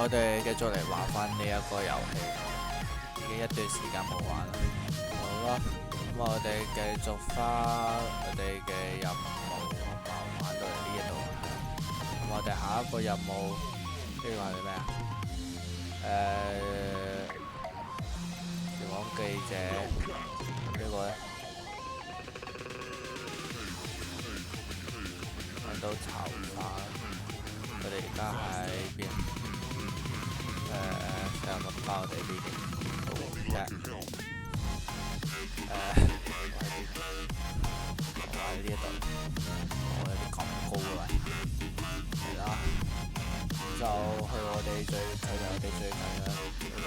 我哋繼續嚟玩翻呢一個遊戲，已經一段時間冇玩啦。好啦，咁我哋繼續翻我哋嘅任務，玩到嚟呢一度。咁我哋下一個任務呢個係咩啊？調往記者呢個咧，揾到囚犯。我哋而家喺邊？上咁包我哋呢啲好啫。我喺呢一度，我有啲咁高嘅位，係啦，就去我哋最近嘅呢度。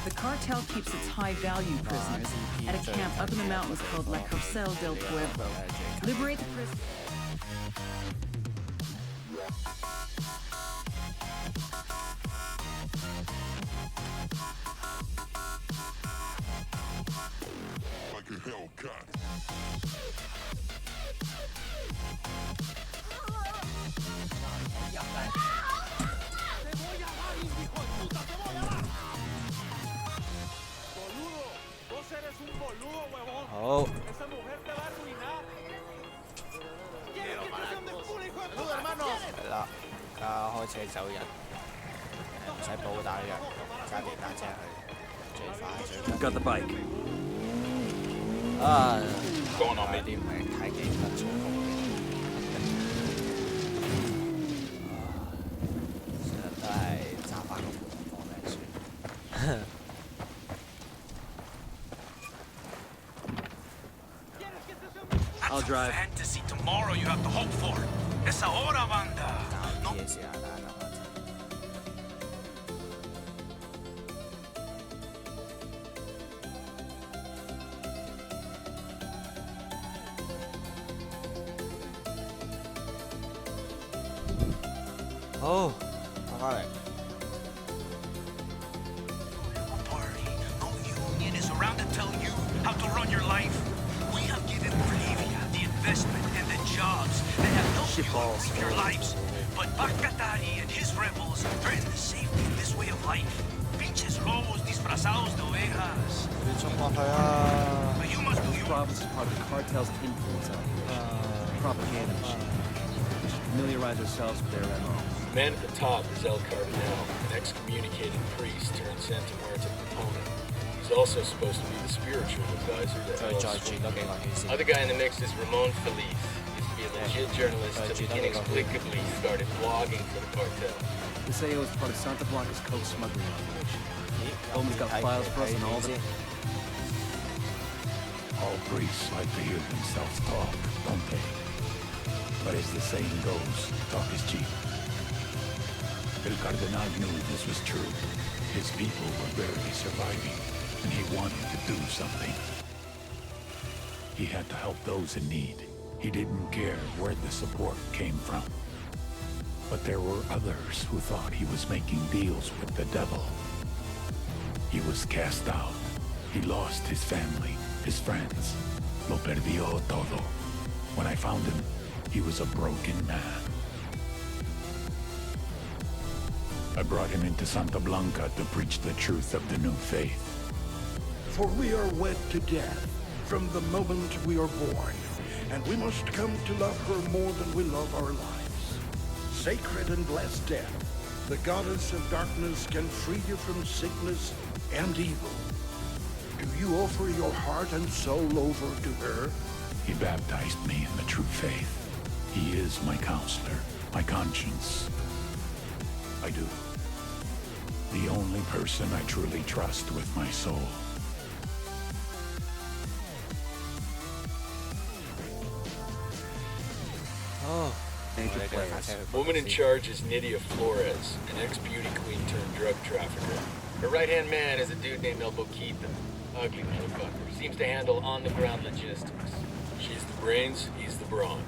The cartel keeps its high-value prisoners at a camp up in the mountains called La Cárcel del Pueblo. Liberate the prisoners.好，係啦，而家開車走人，唔使補打藥，揸電單車去，最快最快。Got the bike. 啊，呢啲唔係太幾分鐘好嘅，成日都係揸翻個方向算。I'll drive. Fantasy tomorrow you have to hope for. Es ahora, banda. No. Oh, okay. Party. No union is around to tell you how to run your life. We have given Bolivia the investment and the jobs that have helped you improve your lives. But Bacatari and his rebels threaten the safety of this way of life. Pinches lobos disfrazados de ovejas. But you must do your Province is part of the cartel's influence out here. Propaganda machine. We should familiarize ourselves with their MO. The man at the top is El Cardinal, an excommunicated priest turned Santa Marta proponent. He's also supposed to be the spiritual advisor to El Sweet. Other guy in the mix is Ramon Feliz. Used to be a legit journalist till he inexplicably started blogging for the cartel. They say it was part of Santa Blanca's coke smuggling operation. Bowman's got files for us and all that. All priests like to hear themselves talk, don't they? But as the saying goes, talk is cheap. El Cardinal knew this was true. His people were barely surviving, and he wanted to do something. He had to help those in need. He didn't care where the support came from. But there were others who thought he was making deals with the devil. He was cast out. He lost his family, his friends. Lo perdió todo. When I found him, he was a broken man. I brought him into Santa Blanca to preach the truth of the new faith. For we are wed to death from the moment we are born, and we must come to love her more than we love our lives. Sacred and blessed death, the goddess of darkness can free you from sickness and evil. Do you offer your heart and soul over to her? He baptized me in the true faith. He is my counselor, my conscience. I do. The only person I truly trust with my soul. Oh. Major players. Woman in charge is Nydia Flores, an ex-beauty queen turned drug trafficker. Her right-hand man is a dude named El Boquita. Ugly motherfucker. Seems to handle on-the-ground logistics. She's the brains, he's the brawn.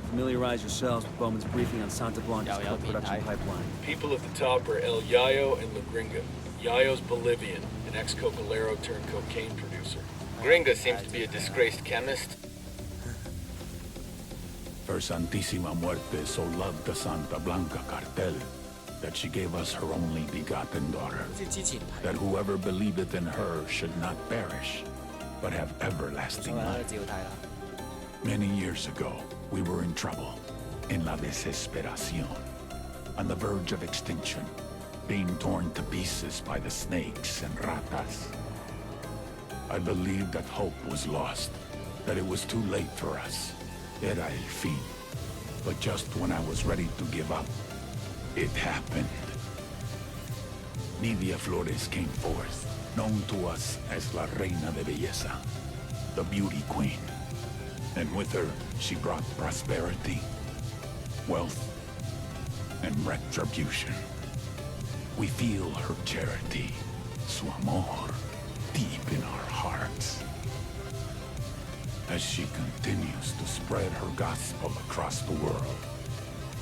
Familiarize yourselves with Bowman's briefing on Santa Blanca's production pipeline. People at the top are El Yayo and La Gringa. Yayo's Bolivian, an ex-Cocalero turned cocaine producer. Gringa seems to be a disgraced chemist. Her Santísima Muerte so loved the Santa Blanca cartel that she gave us her only begotten daughter, that whoever believeth in her should not perish, but have everlasting life. Many years ago, we were in trouble, in la desesperación, on the verge of extinction, being torn to pieces by the snakes and ratas. I believed that hope was lost, that it was too late for us. Era el fin. But just when I was ready to give up, it happened. Nydia Flores came forth, known to us as La Reina de Belleza, the beauty queen. And with her, she brought prosperity, wealth, and retribution. We feel her charity, su amor, deep in our hearts. As she continues to spread her gospel across the world,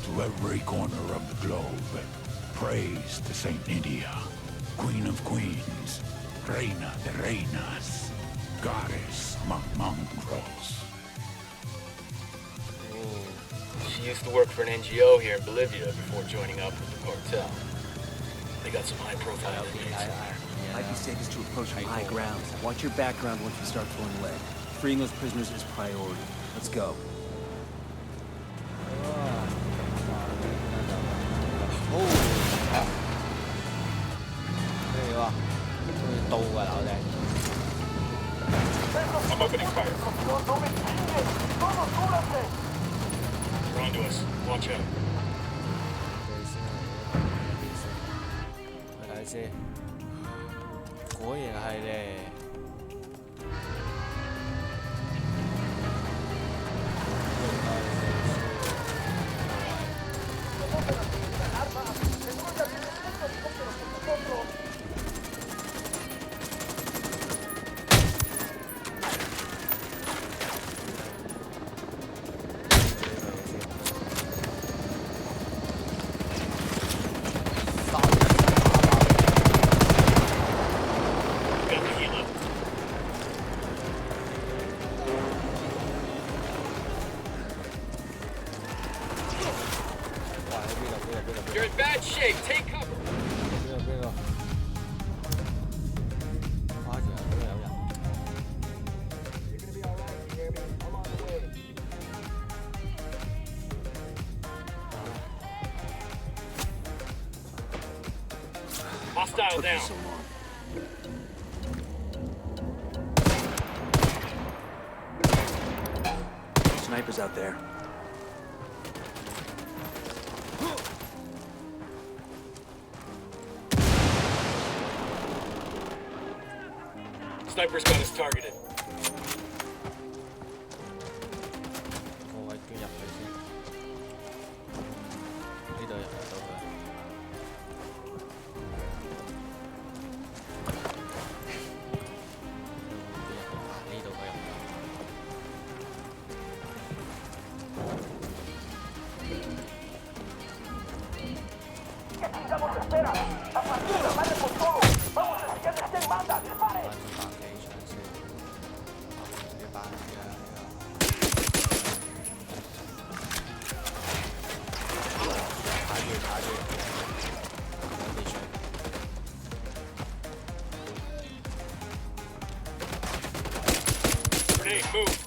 to every corner of the globe, praise to Saint Nydia, Queen of Queens, Reina de Reinas, Goddess among mongrels. She used to work for an NGO here in Bolivia before joining up with the cartel. They got some high-profile inmates. Might be safest to approach from high ground. Watch your background once we start pulling lead. Freeing those prisoners is priority. Let's go. I'm opening fire. They're onto us. Watch out. 睇先，果然係咧。You're in bad shape. Take cover. 邊個？哇！原來嗰度有人。Hostile down. So long. Snipers out there. Sniper's got us targeted. 個位捐入去先，呢度入唔到佢。呢度佢入唔到。Grenade, move.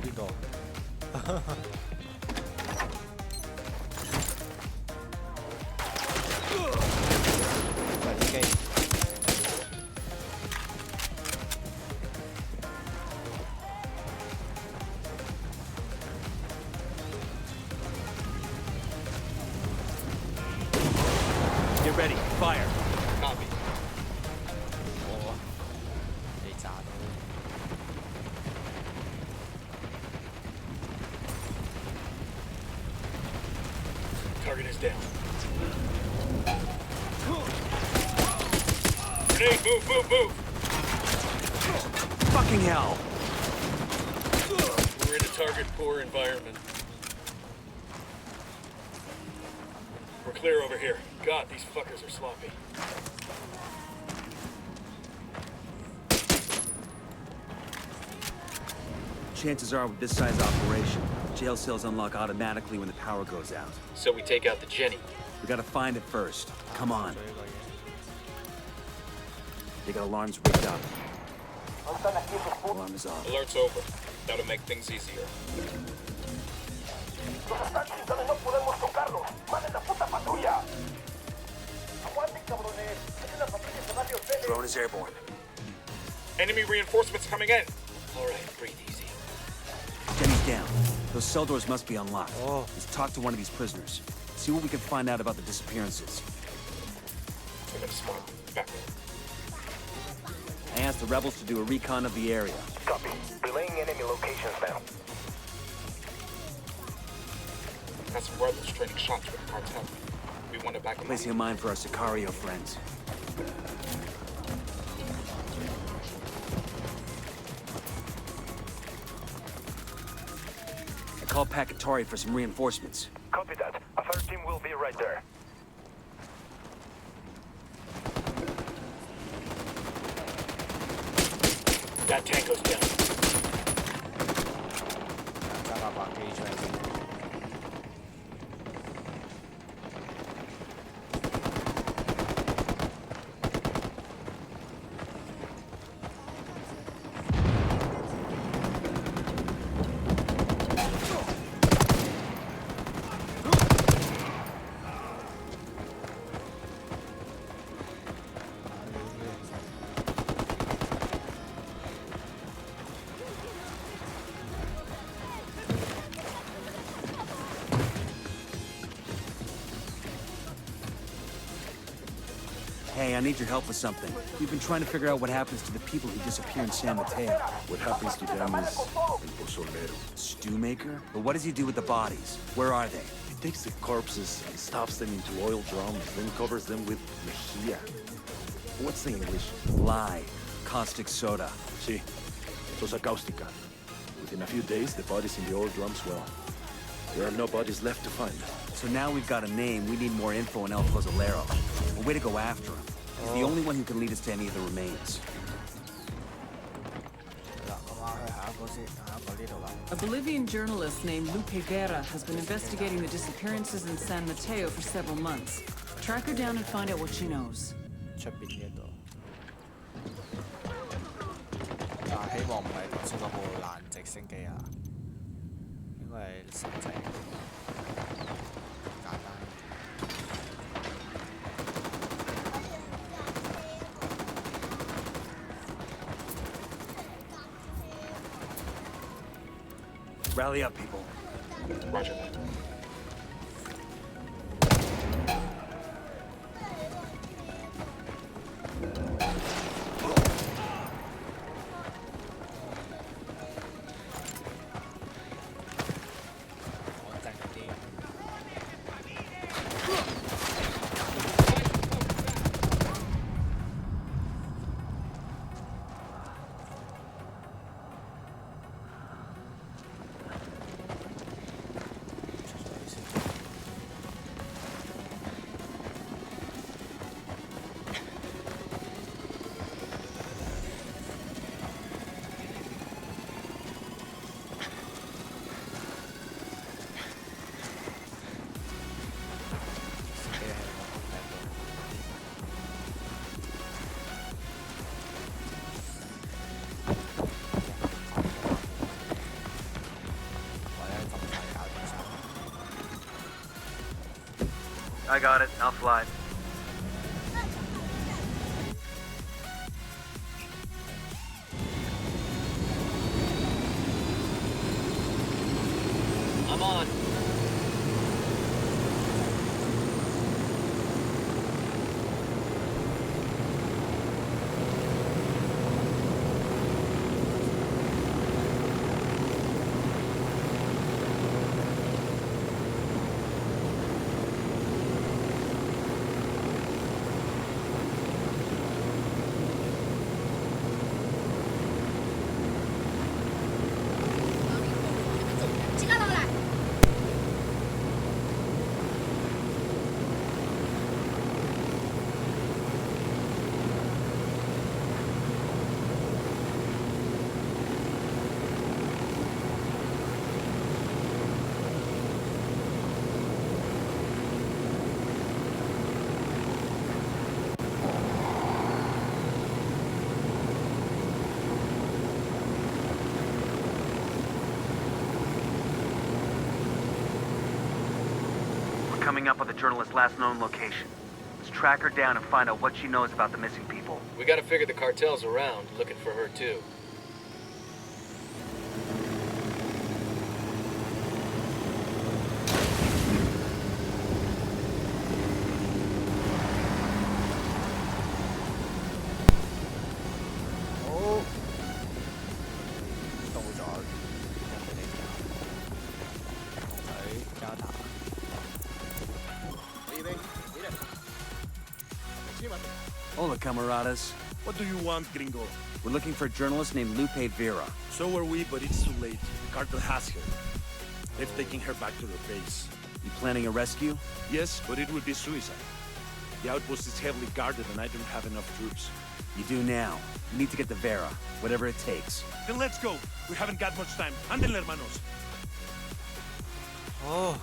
邊度？機。Get ready. Fire. Copy. 我被炸到。 Target is down. Grenade, move! Fucking hell. We're in a target-poor environment. We're clear over here. God, these fuckers are sloppy. Chances are with this size operation, jail cells unlock automatically when the power goes out. So we take out the Jenny. We gotta find it first. Come on. They got alarms rigged up. Alarm is off. Alert's over. That'll make things easier. Drone is airborne. Enemy reinforcements coming in. All right, breathe easy. Jenny's down. Those cell doors must be unlocked. Let's talk to one of these prisoners. See what we can find out about the disappearances. I got a smoke. Back row. I asked the rebels to do a recon of the area. Copy. Relaying enemy locations now. Got some rebels trading shots with the cartel. We want to back them up. Placing a mine for our Sicario friends. I called Pakatori for some reinforcements. Copy that. A third team will be right there. That tango's down. 加把白機出嚟先。 Hey, I need your help with something. We've been trying to figure out what happens to the people who disappear in San Mateo. What happens to them is el pozolero. Stew maker? But what does he do with the bodies? Where are they? He takes the corpses and stuffs them into oil drums, then covers them with mejia. What's the English? Lye. Caustic soda. Sí, sosa cáustica. Within a few days, the bodies in the oil drums, well, there are no bodies left to find. So now we've got a name, we need more info on El Pozolero. A way to go after him. He's the only one who can lead us to any of the remains. 嗱，咁啱去下一個先，下一個呢度啦。 A Bolivian journalist named Lupe Guerra has been investigating the disappearances in San Mateo for several months. Track her down and find out what she knows. 出邊呢一度。但希望唔係頭先嗰部爛直升機啊，應該係實際簡單。 Rally up, people. Roger that. I got it. I'll fly. I'm on. coming up on the journalist's last known location. Let's track her down and find out what she knows about the missing people. We gotta figure the cartel's around, looking for her too. Hola, camaradas. What do you want, gringo? We're looking for a journalist named Lupe Vera. So are we, but it's too late. The cartel has her. They've taken her back to their base. You planning a rescue? Yes, but it would be suicide. The outpost is heavily guarded and I don't have enough troops. You do now. We need to get to Vera, whatever it takes. Then let's go. We haven't got much time. Ándale, hermanos. Oh.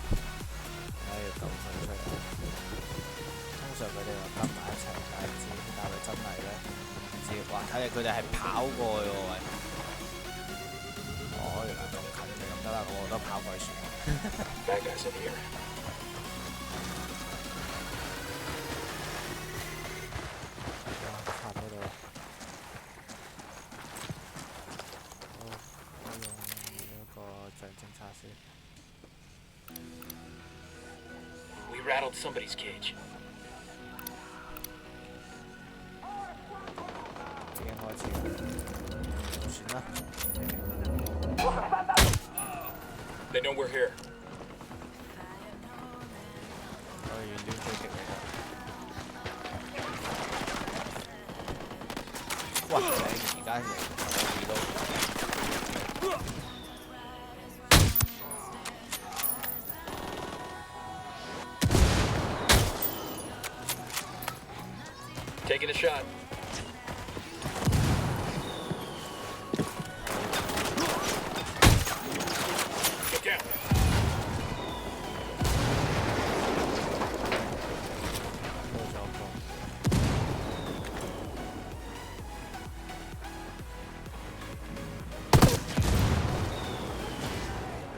通常佢哋話跟埋一齊解知，但係真係咧唔知，哇！睇嚟佢哋係跑過去喎，喂！哦，原來咁近嘅咁得啦，我都跑過去算。Bad guys in here. 差唔多到啦。好，我用呢個象徵叉先。We rattled somebody's cage. 已經開始，算啦。They know we're here. 我哋遠端追擊嚟㗎。哇！你而家嚟我見到。Taking a shot. Get down.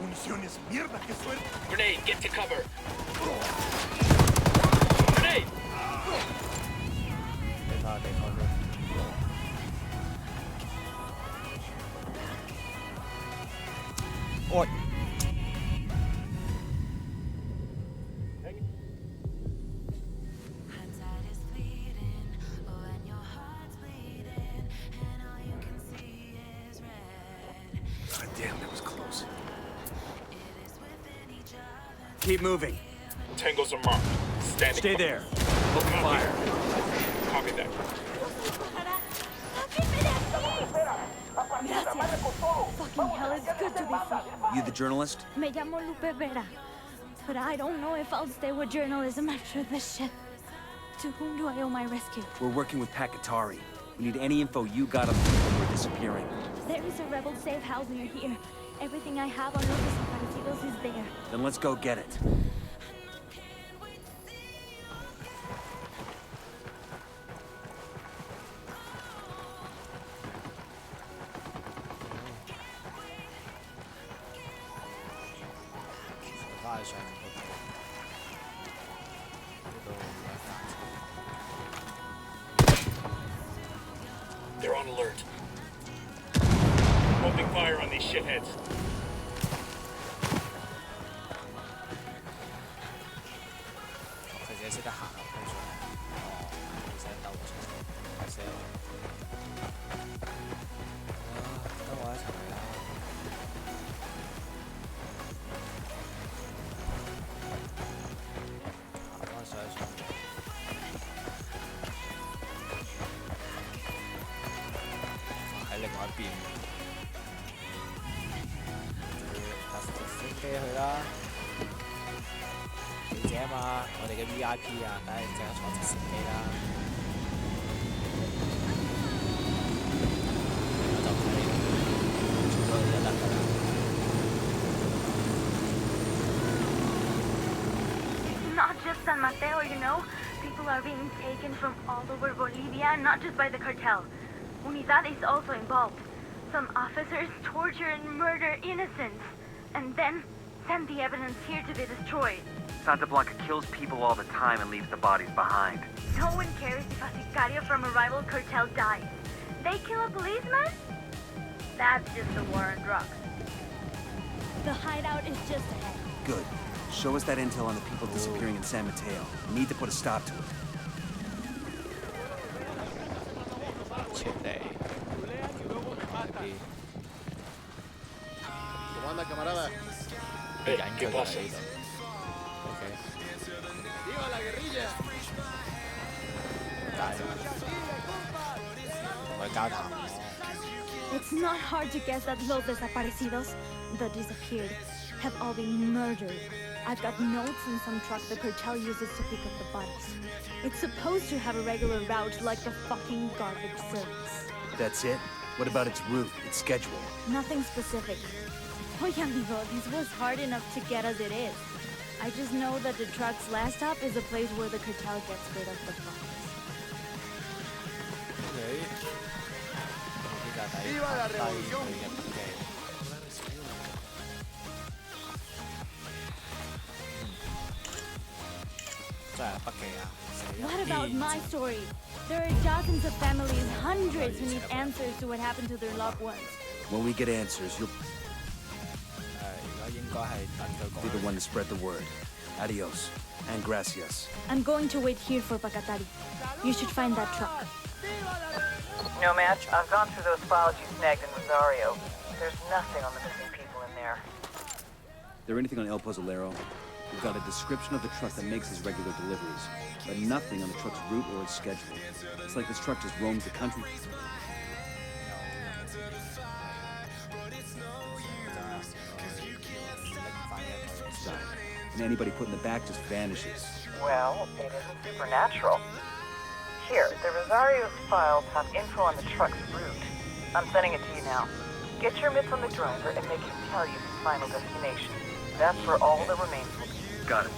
Municiones, mierda, qué suerte. Grenade, get to cover. Grenade! 地方啫。喂！God damn, that was close. Keep moving. Tangles are marked. Standing. Stay there. Open fire. Copy that. Fucking hell, it's good to be free. You the journalist? Me llamo Lupe Vera. But I don't know if I'll stay with journalism after this shit. To whom do I owe my rescue? We're working with Pakatari. We need any info you got on people who are disappearing. There is a rebel safe house near here. Everything I have on Los Desaparecidos is there. Then let's go get it. They're on alert. Opening fire on these shitheads. VIP 啊，梗係淨係坐直升機啦。我就睇你做咗就得㗎啦。It's not just San Mateo, you know. People are being taken from all over Bolivia, not just by the cartel. Unidad is also involved. Some officers torture and murder innocents, and then sent the evidence here to be destroyed. Santa Blanca kills people all the time and leaves the bodies behind. No one cares if a sicario from a rival cartel dies. They kill a policeman? That's just a war on drugs. The hideout is just ahead. Good. Show us that intel on the people disappearing in San Mateo. We need to put a stop to it. 撤離。啲人佢喺呢度。OK。我交談咯。It's not hard to guess that los desaparecidos, the disappeared, have all been murdered. I've got notes in some truck the cartel uses to pick up the bodies. It's supposed to have a regular route like the fucking garbage service. That's it? What about its route, its schedule? Nothing specific. Oye, amigo, this was hard enough to get as it is. I just know that the truck's last stop is a place where the cartel gets rid of the bodies. ¡Viva la revolución! What about my story? There are dozens of families, hundreds who need answers to what happened to their loved ones. When we get answers, you'll be the one to spread the word. Adios, and gracias. I'm going to wait here for Pacatari. You should find that truck. No match. I've gone through those files you snagged in Rosario. There's nothing on the missing people in there. There anything on El Pozolero? We've got a description of the truck that makes his regular deliveries, but nothing on the truck's route or its schedule. It's like this truck just roams the country. And anybody put in the back just vanishes. Well, it isn't supernatural. Here, the Rosario's files have info on the truck's route. I'm sending it to you now. Get your mitts on the driver and make him tell you his final destination. That's where all the remains will be. Got it.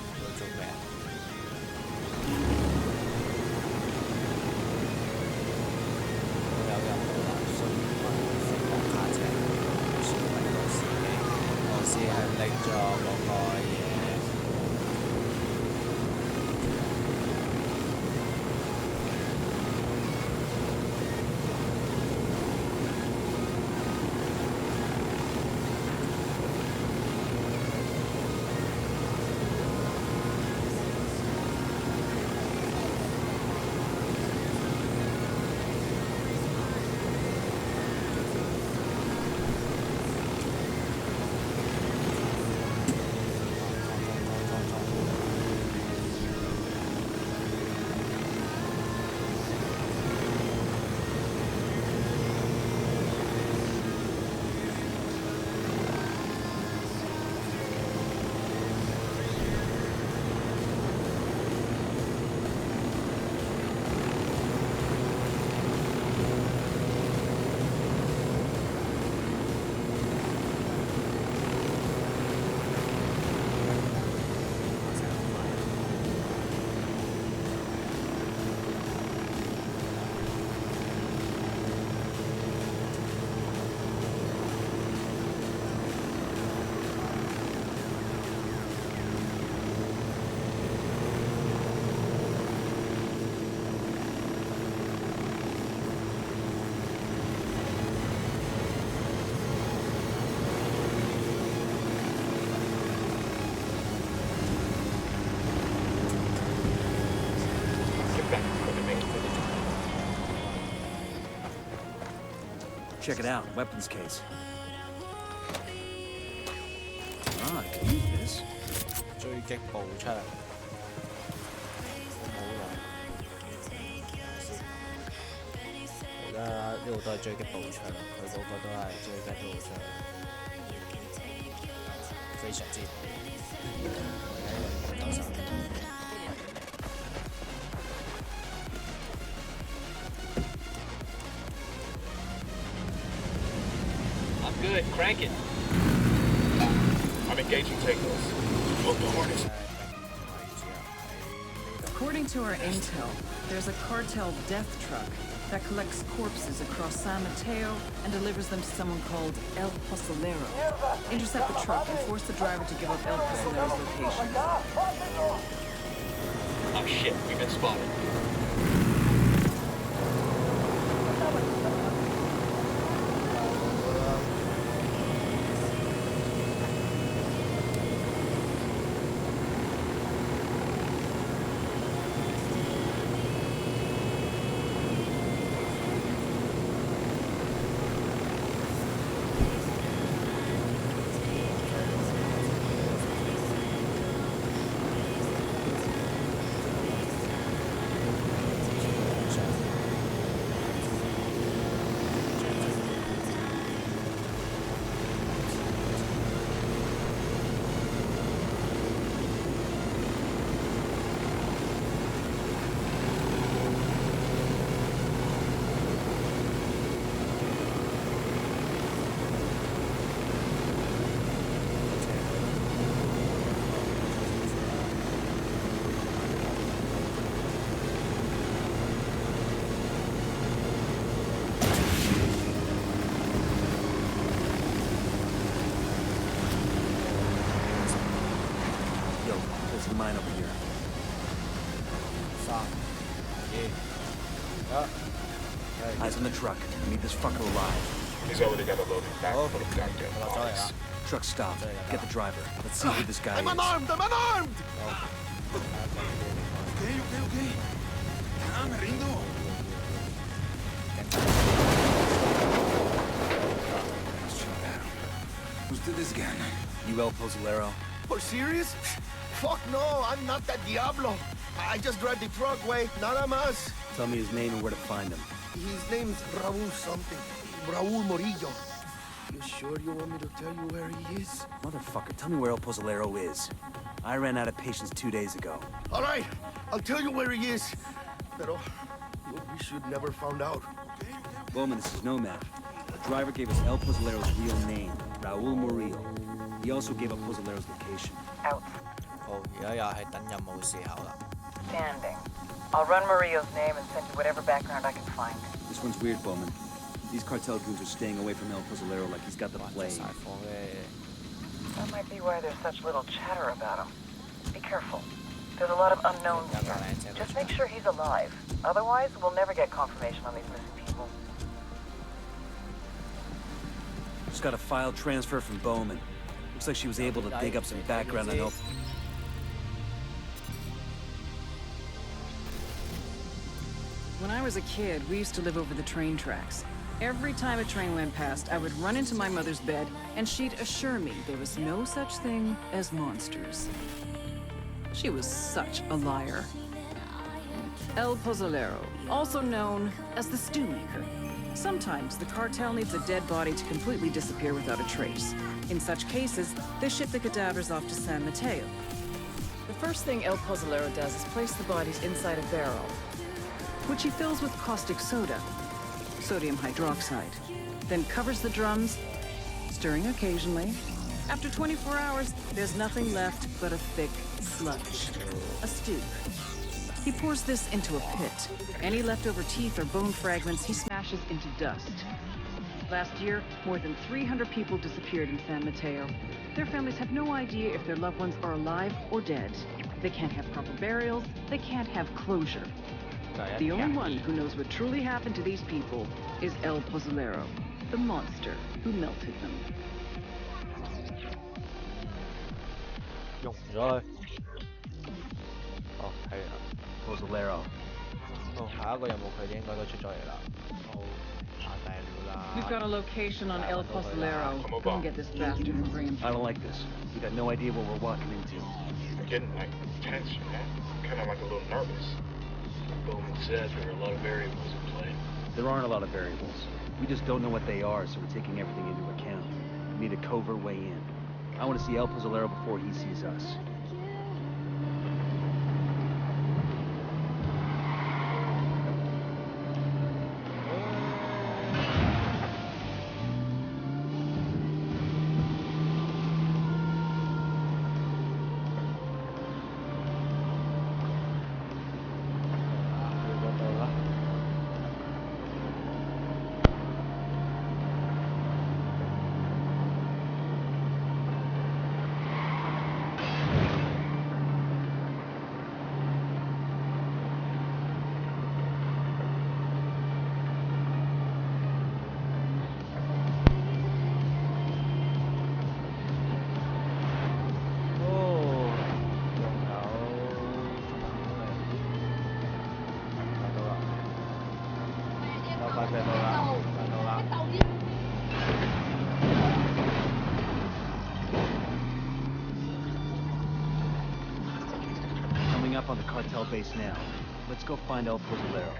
Check it out, weapons case. Ah, I can use this. 追擊步槍。而家呢度都係追擊步槍，佢嗰個都係追擊步槍，非常之90。Good, crank it. I'm engaging signals. Look the harness. According to our intel, there's a cartel death truck that collects corpses across San Mateo and delivers them to someone called El Pozolero. Intercept the truck and force the driver to give up El Pozolero's location. Oh shit, we've been spotted. Mine over here. Eyes on the truck. I need this fucker alive. He's already got a loading back full of goddamn bodies. Truck stopped. Get the driver. Let's see who this guy is. I'm unarmed! I'm unarmed! Okay. Ah, me rindo. Who's did this again? You El Pozolero? For serious? Fuck no, I'm not that Diablo. I just drive the truck, way, nada más. Tell me his name and where to find him. His name's Raul something. Raul Morillo. You sure you want me to tell you where he is? Motherfucker, tell me where El Pozolero is. I ran out of patience 2 days ago. All right, I'll tell you where he is. Pero we should never found out. Bowman, this is Nomad. The driver gave us El Pozolero's real name, Raul Morillo. He also gave up Pozolero's location. Out. 好，而家又係等任務時候啦。 Standing. I'll run Mario's name and send you whatever background I can find. This one's weird, Bowman. These cartel goons are staying away from El Pozolero like he's got the plague. That might be why there's such little chatter about him. Be careful. There's a lot of unknowns here. Just make sure he's alive. Otherwise, we'll never get confirmation on these missing people. Just got a file transfer from Bowman. Looks like she was able to dig up some background on El... When I was a kid, we used to live over the train tracks. Every time a train went past, I would run into my mother's bed, and she'd assure me there was no such thing as monsters. She was such a liar. El Pozolero, also known as the Stew Maker. Sometimes the cartel needs a dead body to completely disappear without a trace. In such cases, they ship the cadavers off to San Mateo. The first thing El Pozolero does is place the bodies inside a barrel, which he fills with caustic soda, sodium hydroxide, then covers the drums, stirring occasionally. After 24 hours, there's nothing left but a thick sludge, a stew. He pours this into a pit. Any leftover teeth or bone fragments he smashes into dust. Last year, more than 300 people disappeared in San Mateo. Their families have no idea if their loved ones are alive or dead. They can't have proper burials, they can't have closure. The only one who knows what truly happened to these people is El Pozolero, the monster who melted them. 用咗佢。哦，係啊。Pozolero. 哦，下一個任務佢哋應該都出咗嚟啦。好，下第料啦。We've got a location on El Pozolero. Go and get this bastard and bring him. I don't like this. We got no idea what we're walking into. I'm getting like tense, man. Kind of like a little nervous. Bowman says there are a lot of variables in play. There aren't a lot of variables. We just don't know what they are, so we're taking everything into account. We need a covert way in. I want to see El Pozolero before he sees us. enough on the cartel base now. Let's go find El Pozolero.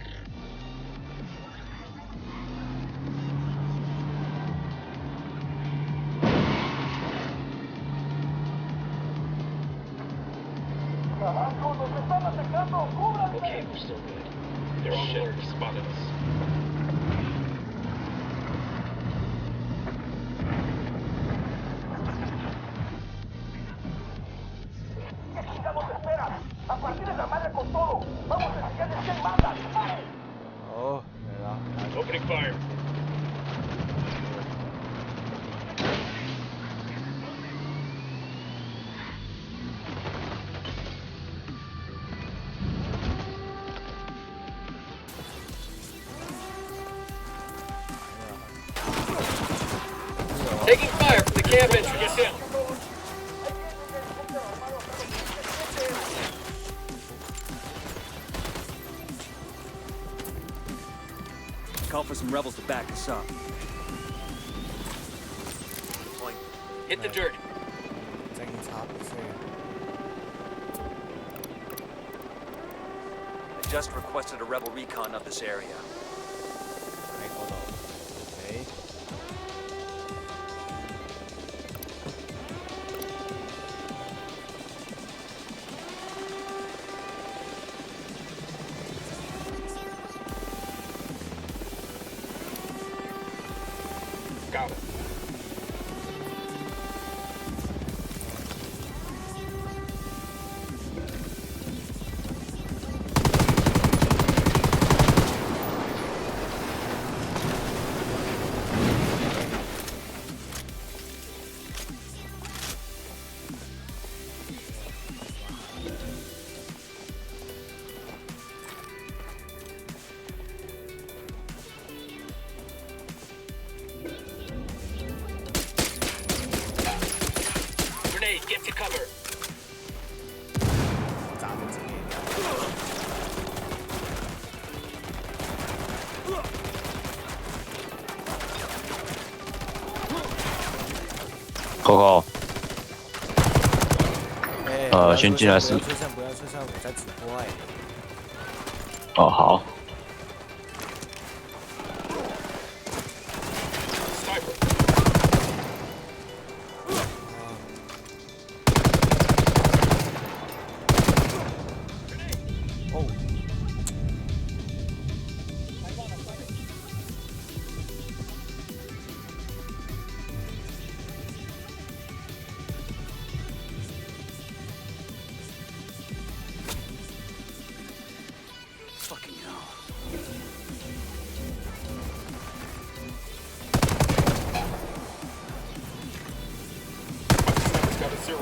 Okay, we're still good. They're on alert. Spotted us. Oh, yeah. Opening fire. Taking fire from the camp entry. Get down. Call for some rebels to back us up. Hit the dirt. 偵察先。 I just requested a rebel recon of this area. 喺嗰度。OK。 Got it. Get to cover. Coco，先进来是。出声，不要出声，我在直播哎。哦，好。 Fucking hell. It's got a zero.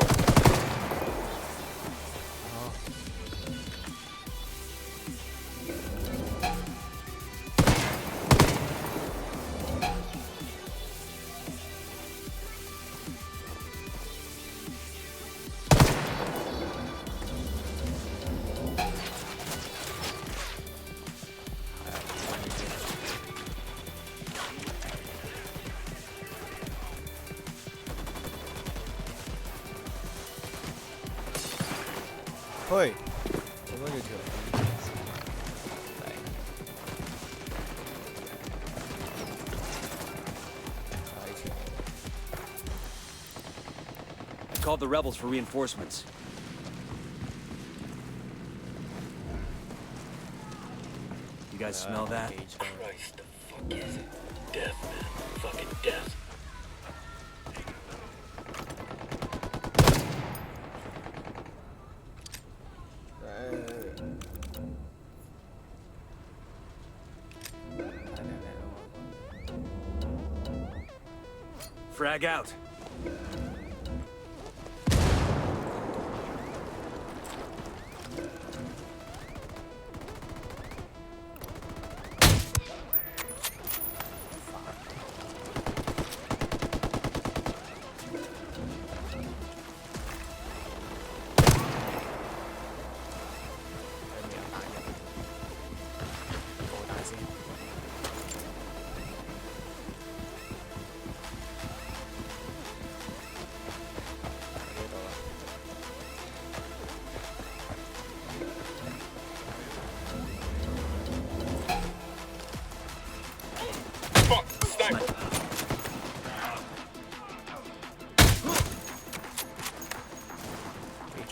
Oi, 我嗰條條I called the rebels for reinforcements. You guys smell that? Christ, the fuck is it? Death, man. Fucking death. Frag out.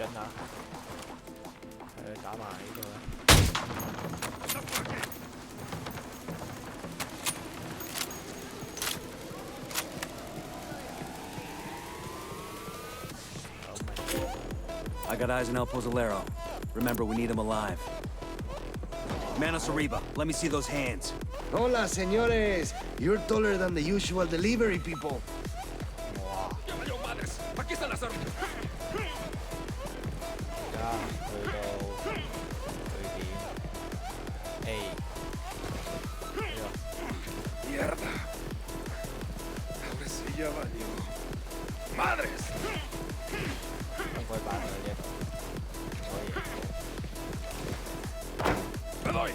樽啊！打埋呢度啦。I got eyes on El Pozzolero. Remember, we need him alive. Manos arriba, let me see those hands. Hola, señores. You're taller than the usual delivery people. Mierda. Ahora sí ya valió. ¡Madres! ¡Me doy!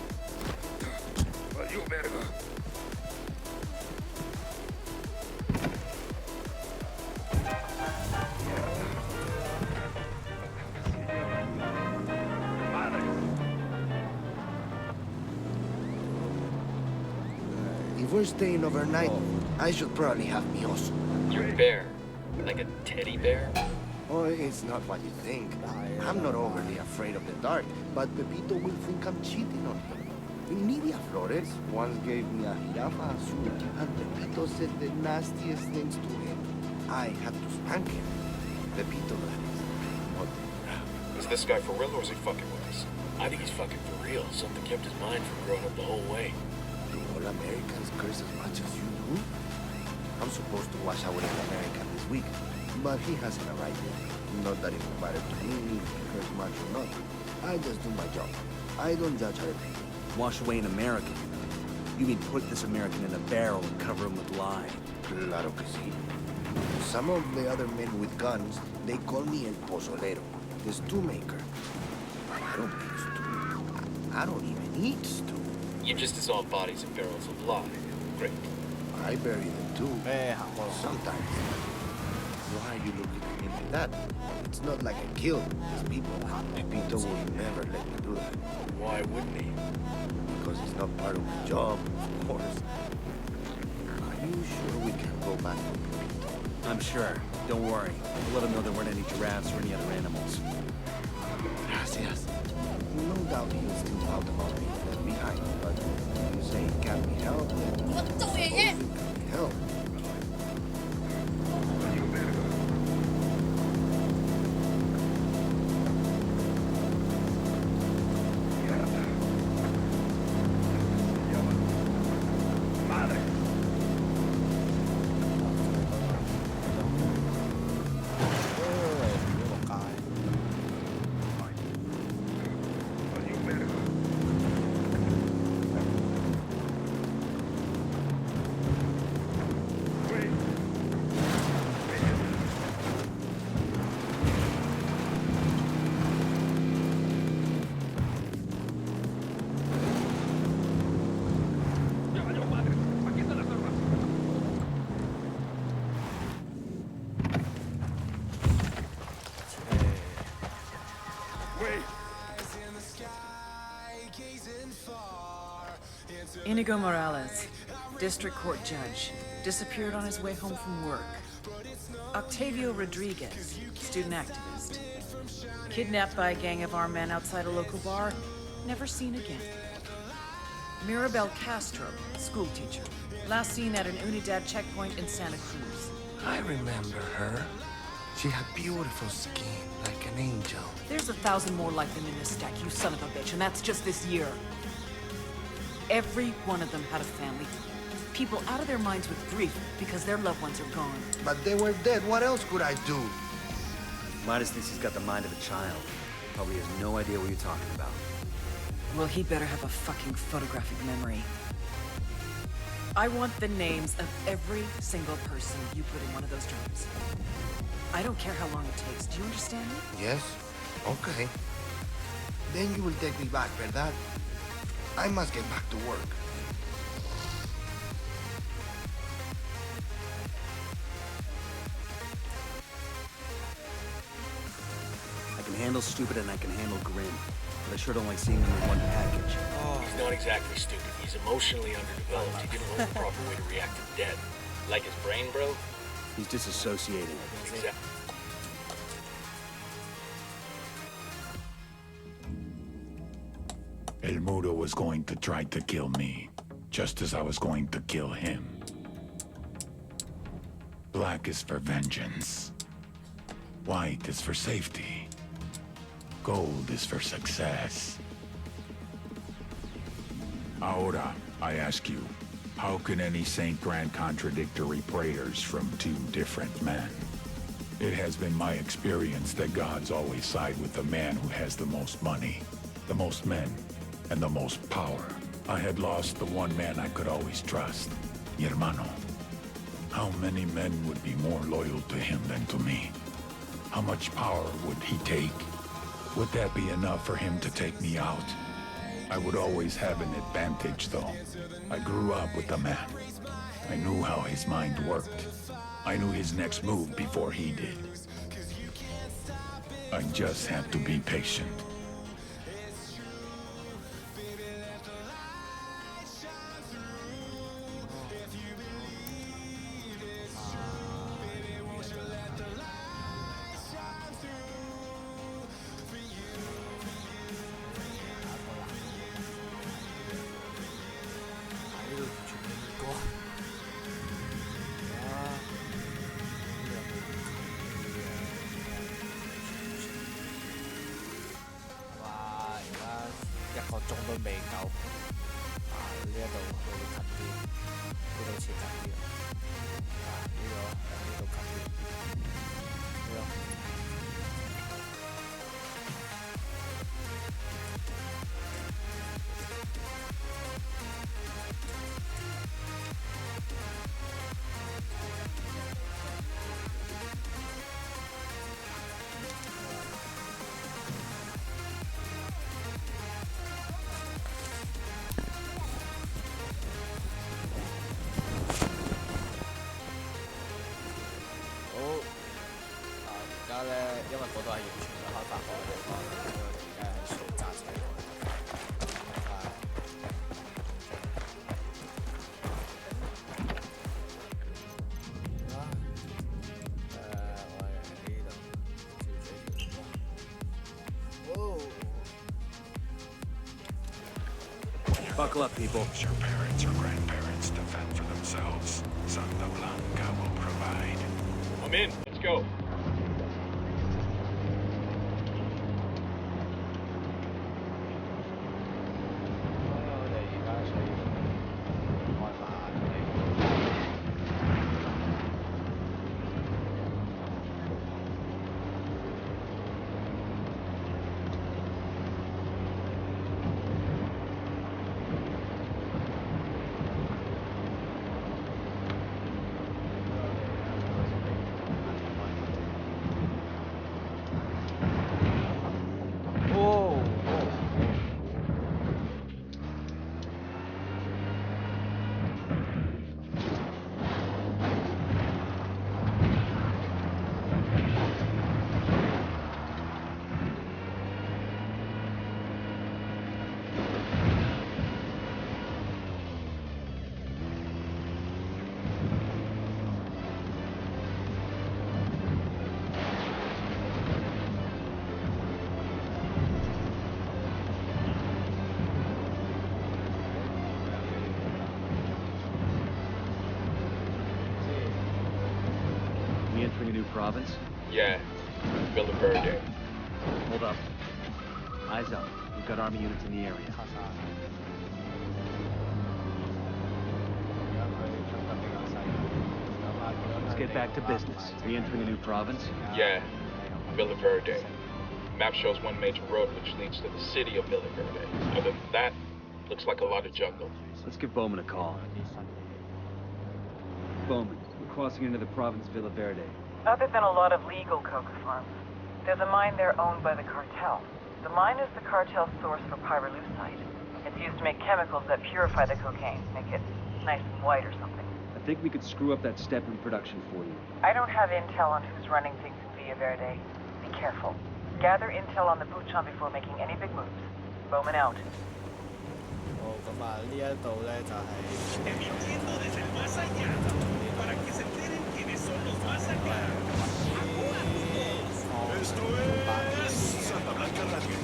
Valió verga. If we're staying overnight, I should probably have mi oso. Your bear? Like a teddy bear? Oh, it's not what you think. I'm not overly afraid of the dark, but Pepito will think I'm cheating on him. Nidia Flores once gave me a jirafa azul, and Pepito said the nastiest things to him. I had to spank him. Pepito, that is. Not Is this guy for real or is he fucking with us? I think he's fucking for real. Something kept his mind from growing up the whole way. Do all Americans curse as much as you do? I'm supposed to wash away an American this week, but he hasn't arrived yet. Not that it will matter to me, curse much or not. I just do my job. I don't judge other people. Wash away an American. You mean put this American in a barrel and cover him with lye? Claro que sí. Some of the other men with guns, they call me El Pozolero, the stew maker. But I don't make stew. I don't even eat stew. You just dissolve bodies in barrels of lye. Great. I bury them too. Sometimes. Why are you looking at me like that? It's not like I killed these people. Pepito will never let me do that. Why wouldn't he? Because it's not part of my job, of course. Are you sure we can go back to Pepito? I'm sure. Don't worry. We'll let him know there weren't any giraffes or any other animals. Gracias. No doubt he'll still out about being left behind, but you say it can't be helped, then it can be helped. Inigo Morales, district court judge, disappeared on his way home from work. Octavio Rodriguez, student activist. Kidnapped by a gang of armed men outside a local bar, never seen again. Mirabel Castro, school teacher, last seen at an Unidad checkpoint in Santa Cruz. I remember her. She had beautiful skin, like an angel. There's 1,000 more like them in this stack, you son of a bitch, and that's just this year. Every one of them had a family. People out of their minds with grief because their loved ones are gone. But they were dead. What else could I do? Midas thinks he's got the mind of a child. Probably has no idea what you're talking about. Well, he better have a fucking photographic memory. I want the names of every single person you put in one of those drums. I don't care how long it takes. Do you understand me? Yes. Okay. Then you will take me back, ¿verdad? I must get back to work. I can handle stupid and I can handle grim, but I sure don't like seeing them in one package. He's not exactly stupid. He's emotionally underdeveloped. He didn't know the proper way to react to death. Like his brain broke? He's disassociating. Exactly. El Mudo was going to try to kill me, just as I was going to kill him. Black is for vengeance. White is for safety. Gold is for success. Ahora, I ask you, how can any saint grant contradictory prayers from two different men? It has been my experience that gods always side with the man who has the most money, the most men, and the most power. I had lost the one man I could always trust, mi hermano. How many men would be more loyal to him than to me? How much power would he take? Would that be enough for him to take me out? I would always have an advantage, though. I grew up with the man. I knew how his mind worked. I knew his next move before he did. I just had to be patient.因為嗰度係完全嘅開發過嘅地方，而家係選擇車Buckle up, people. Your parents or grandparents to fend for themselves. Santa Blanca will provide. I'm in. Let's go. Entering a new province? Yeah, Villa Verde. Hold up. Eyes up. We've got army units in the area. Let's get back to business. Re-entering a new province? Yeah, Villa Verde. Map shows one major road which leads to the city of Villa Verde. Other than that, looks like a lot of jungle. Let's give Bowman a call. Bowman, we're crossing into the province Villa Verde. Other than a lot of legal coca farms, there's a mine there owned by the cartel. The mine is the cartel's source for pyrolusite. It's used to make chemicals that purify the cocaine, make it nice and white or something. I think we could screw up that step in production for you. I don't have intel on who's running things in Villa Verde. Be careful. Gather intel on the Buchan before making any big moves. Bowman out. 咁啊，呢一度咧就係 Esto es Santa Blanca Radio.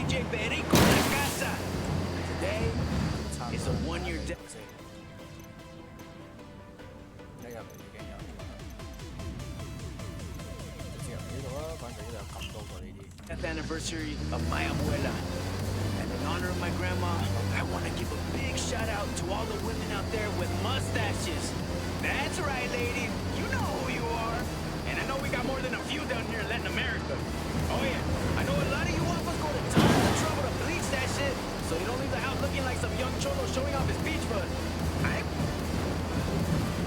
DJ Perico La Casa. Today is a one-year day. 一入嚟已經有，直接入呢度啦。反正呢度有咁多個呢啲。Death anniversary of my abuela. And in honor of my grandma, I want to give a big shout out to all the women out there with mustaches. That's right, ladies. You know who you are. And I know we got more than a few down here in Latin America. Oh yeah, I know a lot of you waffles go to tons of trouble to bleach that shit, so you don't leave the house looking like some young cholo showing off his beach bud. Right?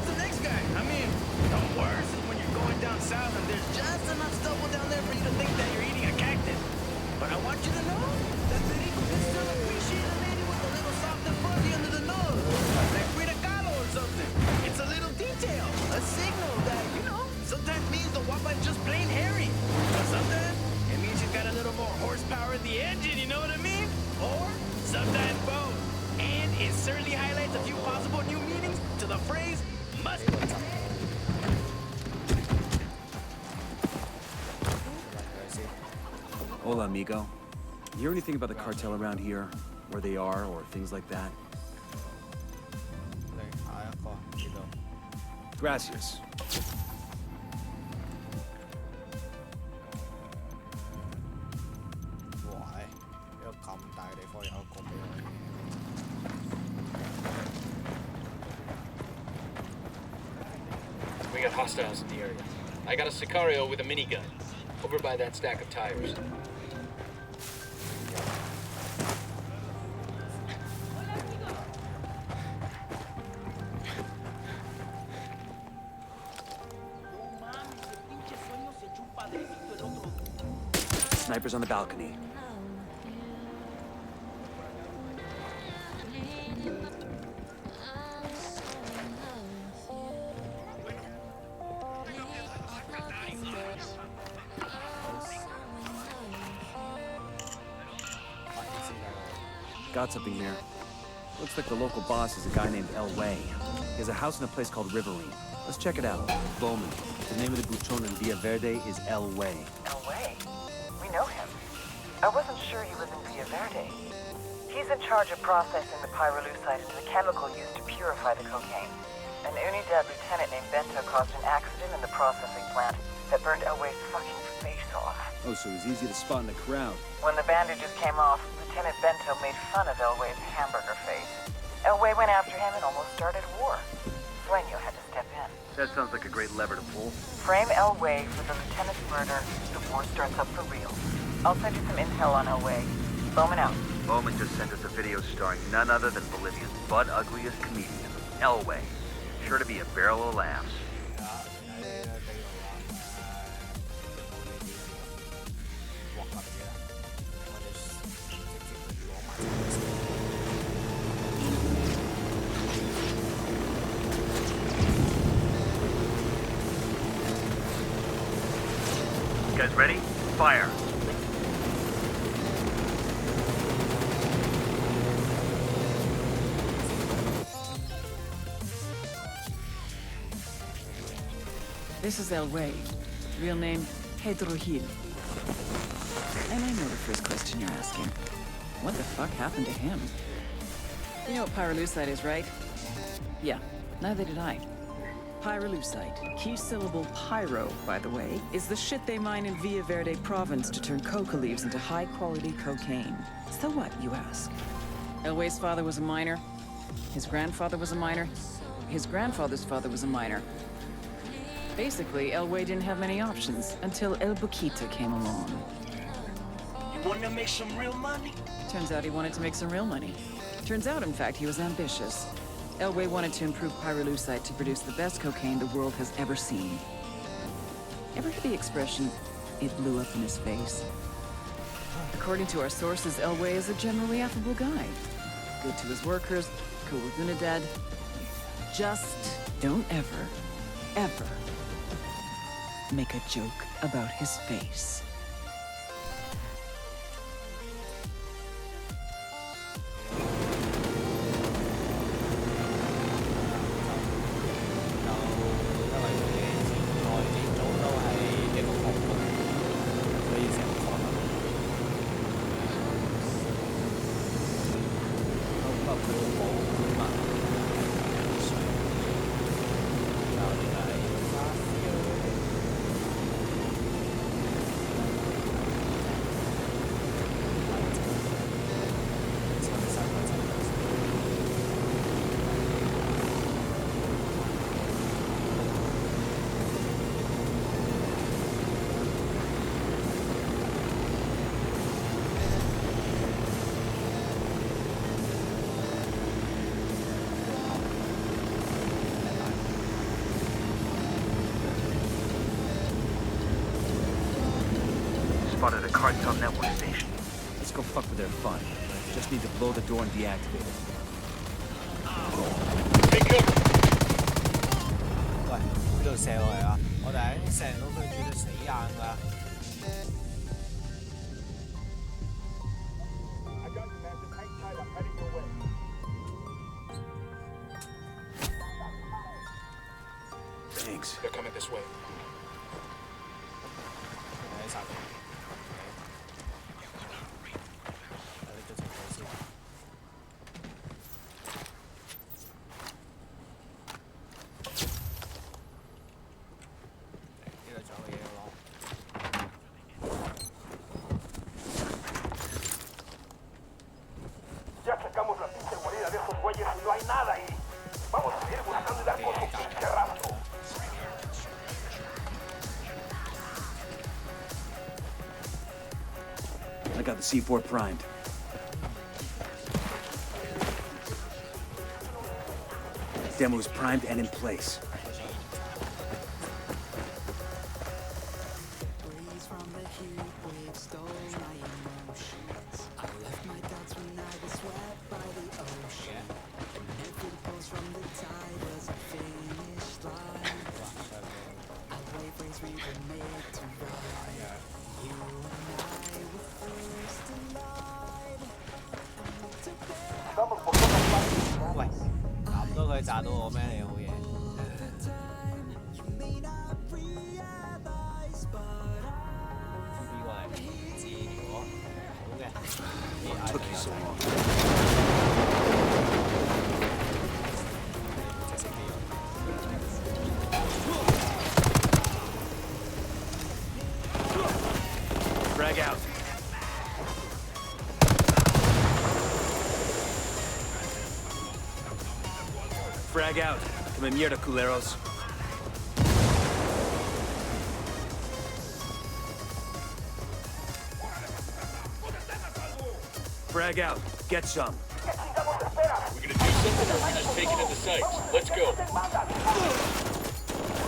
The next guy, I mean, the worst is when you're going down south and there's just enough stubble down there for you to think that you're eating a cactus. But I want you to know that Perico can still appreciate a lady with a little soft and fuzzy under the nose, like Frida Kahlo or something. It's a little detail, a signal that, you know, sometimes means the wapa is just plain hairy. But sometimes it means she's got a little more horsepower in the engine, you know what I mean? Or sometimes both. And it certainly highlights a few possible new meanings to the phrase must. Hola, amigo. You hear anything about the cartel around here? Where they are, or things like that? Gracias. We got hostiles in the area. I got a Sicario with a minigun. Over by that stack of tires. Snipers on the balcony. Got something there. Looks like the local boss is a guy named El Way. He has a house in a place called Riverine. Let's check it out. Bowman. The name of the buchon in Villa Verde is El Way. El Way? We know him. I wasn't sure he was in Villa Verde. He's in charge of processing the pyrolusite into the chemical used to purify the cocaine. An Unidad lieutenant named Bento caused an accident in the processing plant that burned El Way's fucking face off. Oh, so he's easy to spot in a crowd. When the bandages came off, Lieutenant Bento made fun of El Way's hamburger face. El Way went after him and almost started war. Sueño had to step in. That sounds like a great lever to pull. Frame El Way for the lieutenant's murder. The war starts up for real. I'll send you some intel on El Way. Bowman out. Bowman just sent us a video starring none other than Bolivia's butt ugliest comedian, El Way. Sure to be a barrel of laughs. You guys ready? Fire! This is El Way. Real name, Pedro Gil. And I know the first question you're asking. What the fuck happened to him? You know what pyrolusite is, right? Yeah, neither did I. Pyrolusite, key syllable pyro, by the way, is the shit they mine in Villa Verde province to turn coca leaves into high-quality cocaine. So what, you ask? El Way's father was a miner. His grandfather was a miner. His grandfather's father was a miner. Basically, El Way didn't have many options until El Boquita came along. You want to make some real money? Turns out he wanted to make some real money. Turns out, in fact, he was ambitious. El Way wanted to improve pyrolusite to produce the best cocaine the world has ever seen. Ever heard the expression, it blew up in his face? According to our sources, El Way is a generally affable guy. Good to his workers, cool with Unidad. Just don't ever make a joke about his face. spotted a cartel network station. Let's go fuck with their fun. Just need to blow the door and deactivate it. Take cover. 喂，邊度射落嚟啊？我哋喺射到佢絕對死硬㗎。Thanks. They're coming this way. 睇殺佢。睇呢個情況先。呢度仲有嘢要攞。Ya sacamos la pinche guarida de esos güeyes y no hay nada ahí. Vamos a seguir buscando y dar con su pinche rastro. I got the C4 primed. Demo is primed and in place.喂，咁都佢炸到我咩？你好嘢。TV 過嚟治療我，好嘅。Took you so long. Frag out. Frag out. Come in mierda, culeros. Frag out. Get some. We're gonna do something or we're just taking it to sight. Let's go.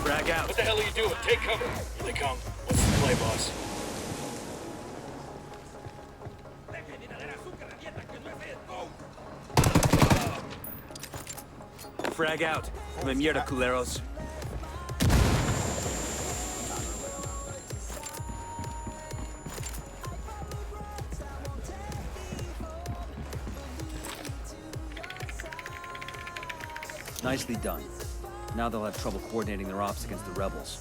Frag out. What the hell are you doing? Take cover. Here they come. What's the play, boss? Frag out. Come in mierda, culeros. Nicely done. Now they'll have trouble coordinating their ops against the rebels.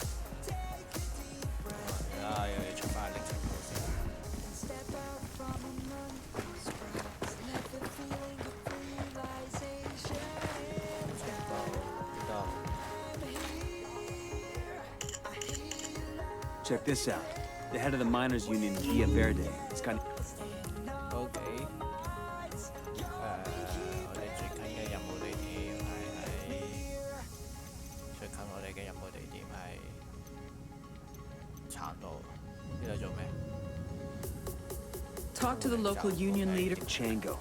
Check this out. The head of the miners' union, Villa Verde. It's kind of... OK， 我哋最近嘅任務地點係殘路，呢度做咩 Talk to the local union leader. Chango.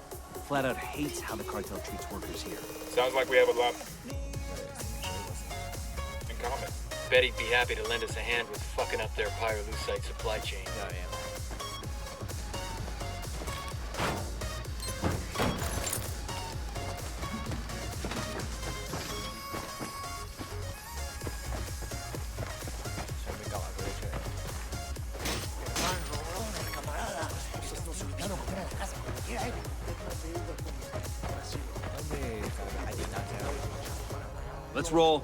Flat out hates how the cartel treats workers here. Sounds like we have a lot in common. Bet he'd be happy to lend us a hand with fucking up their pyrolusite supply chain. Let's roll.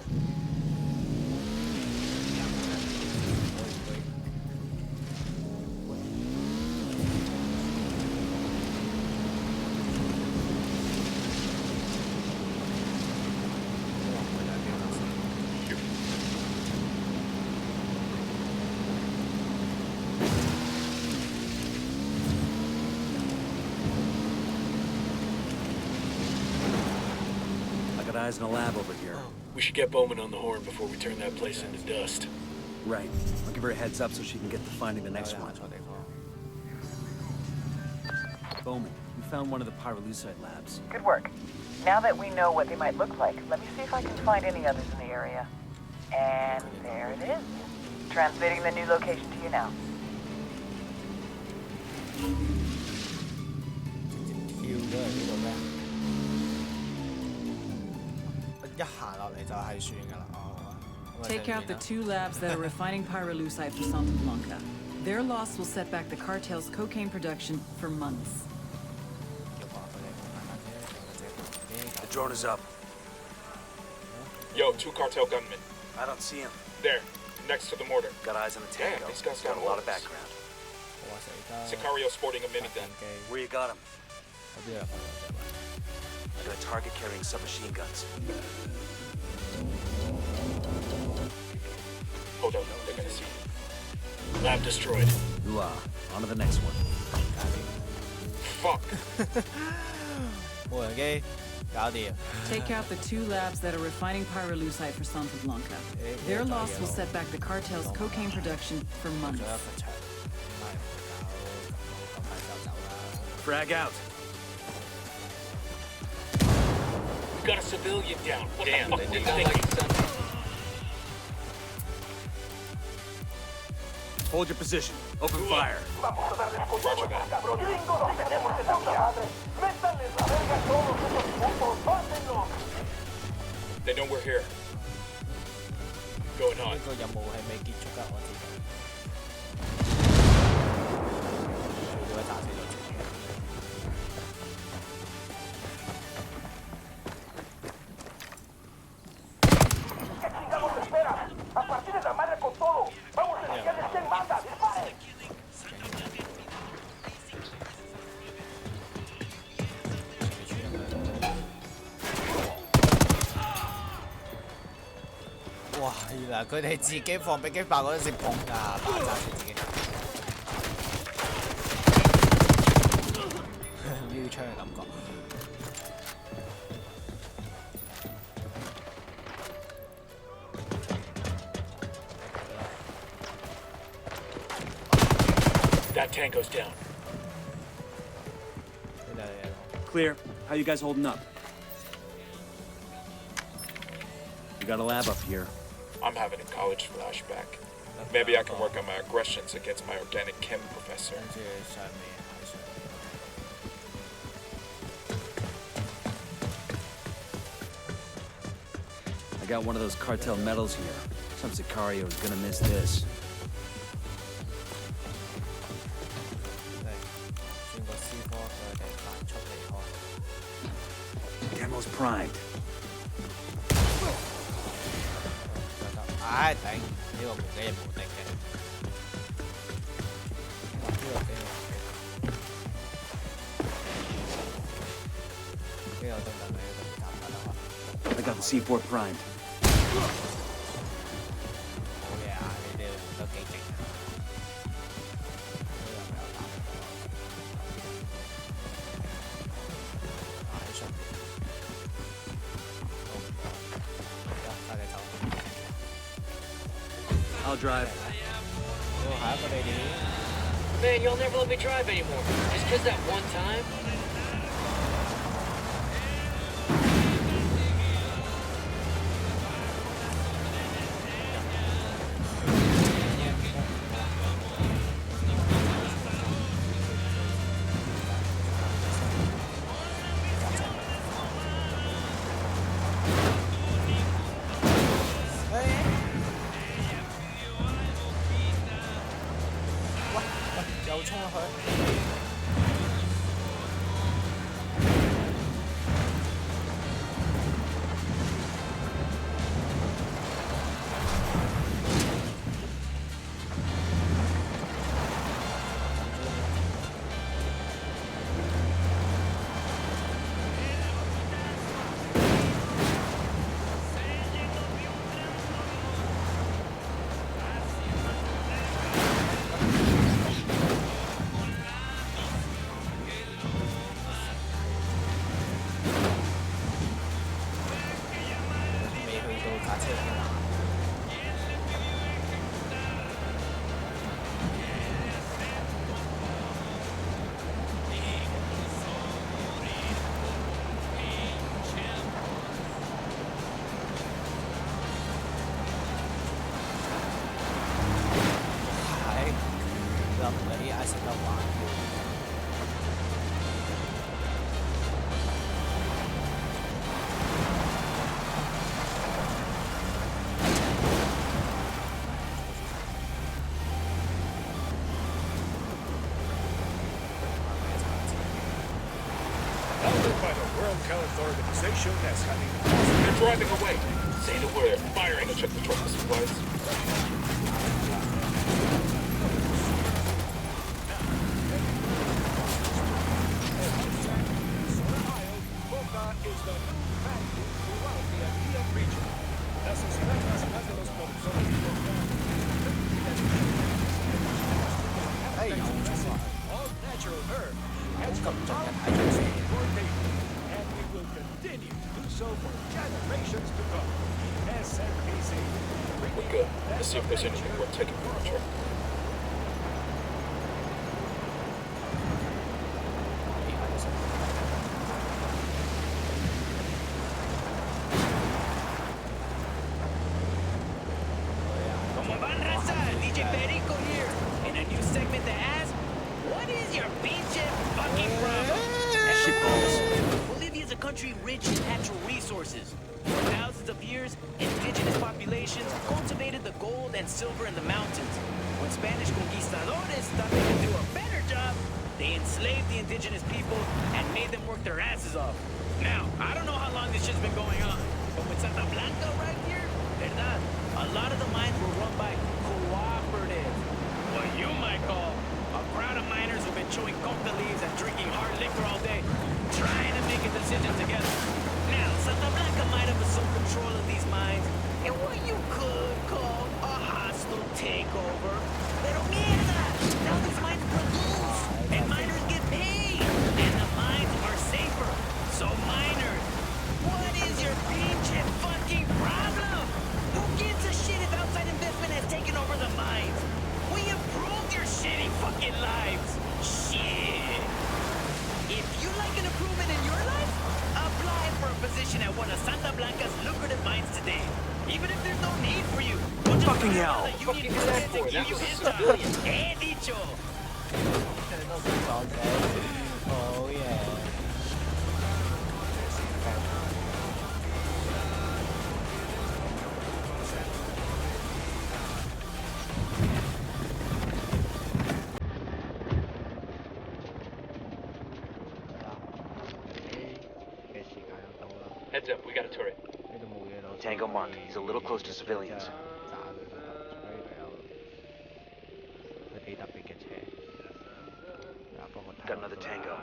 I got eyes in a lab over here. We should get Bowman on the horn before we turn that place into dust. Right. I'll give her a heads up so she can get to finding the next one. Bowman, we found one of the pyrolusite labs. Good work. Now that we know what they might look like, let me see if I can find any others in the area. And there it is. Transmitting the new location to you now. 跳咗嚟呢度咩？一行落嚟就係算㗎啦。哦。 Take out the 2 labs that are refining pyrolusite for Santa Blanca. Their loss will set back the cartel's cocaine production for months. The drone is up. Yo, 2 cartel gunmen. I don't see him. There, next to the mortar. Got eyes on the tango. Damn, these guys got got a lot of orders. background. Sicario sporting a minigun. Where you got him? I got a target carrying submachine guns. Hold on, they're gonna see me. Lab destroyed. Ooh, on to the next one. Fuck. 無人機搞掂。 Take out the 2 labs that are refining pyrolusite for Santa Blanca. Their loss will set back the cartel's cocaine production for months. Frag out. We got a civilian down. What Damn, the they fuck did were you not thinking? like something. Hold your position. Open fire. Roger that. They know we're here. Going on. 呢個任務係未結束㗎，我知道。佢會炸死咗自己。 哇！原來佢哋自己放迫擊爆嗰陣時碰㗎，爆炸死自己。腰槍嘅感覺。That tango's down. Clear. How you guys holding up? We got a lab up here. I'm having a college flashback. Maybe I can work on my aggressions against my organic chem professor. I got one of those cartel medals here. Some Sicario is gonna miss this. Demo's primed. 唉，頂！呢個無機係無敵嘅。I got the C4 primed. 好嘢啊！你哋都幾勁。喺上面。快啲走。 I'll drive. Man, y'all never let me drive anymore. Just 'cause that one time?諗嗰啲 I 識得玩。cartel organization that's having... They're driving away. Say the word. Firing to check the truck for supplies. Coca is the value throughout the Andean region. Las escuelas más de los productores de Coca. All natural herb has come down for daily, and we will continue to do so for generations to come. SNPC. We're good. Let's see if there's anything worth taking from the truck. Como van, raza? DJ Perico here. In a new segment that asks, what is your pinche fucking problem? Bolivia is a country rich in natural resources. For thousands of years, indigenous populations cultivated the gold and silver in the mountains. When Spanish conquistadores thought they could do a better job, they enslaved the indigenous people and made them work their asses off. Now, I don't know how long this shit's been going on, but with Santa Blanca right here, verdad, a lot of the mines were run by cooperatives, what you might call a crowd of miners who've been chewing coca leaves and drinking hard liquor all day, trying to make a decision together. Now, Santa Blanca might have assumed control of these mines in what you could call a hostile takeover. Pero mierda! Now these mines produce, and miners get paid, and the mines are safer. So miners, what is your pinche fucking problem? Who gives a shit if outside investment has taken over the mines? We improved your shitty fucking lives. Shit. If you like an improvement in your life, apply for a position at one of Santa Blanca's lucrative mines today. Even if there's no need for you. We'll just Fucking hell. Fucking do that for give you his time. Eh, dicho. Oh yeah. Heads up, we got a turret. Tango marked. He's a little close to civilians. Got another tango.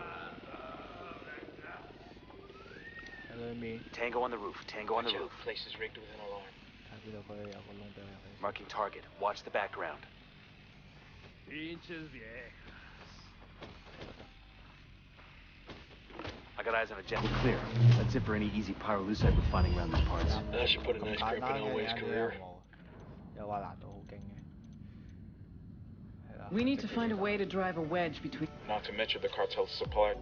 Tango on the roof. Tango on the roof. Place is rigged with an alarm. Marking target. Watch the background. I got eyes on a jet. We're clear. That's it for any easy pyrolusite we're finding around these parts. That should put a nice crimp in Elway's career. We need to find a way to drive a wedge between... Not to mention the cartel's supply.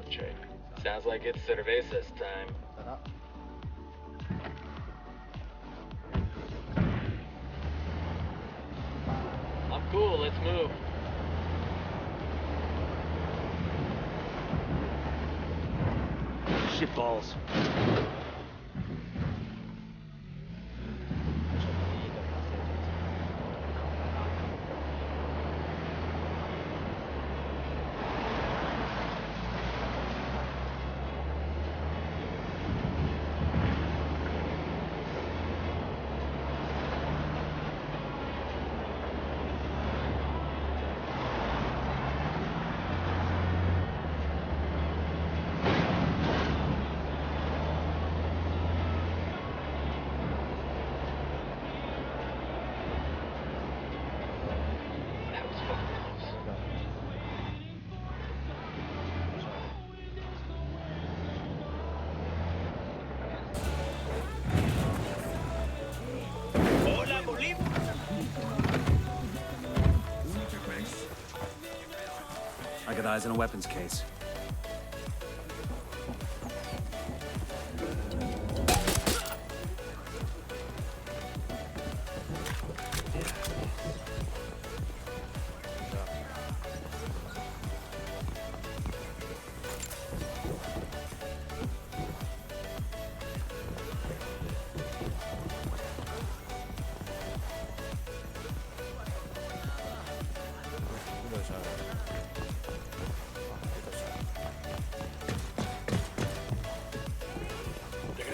Check. Sounds like it's cervezas time. I'm cool, let's move. Shit balls. I got eyes on a weapons case.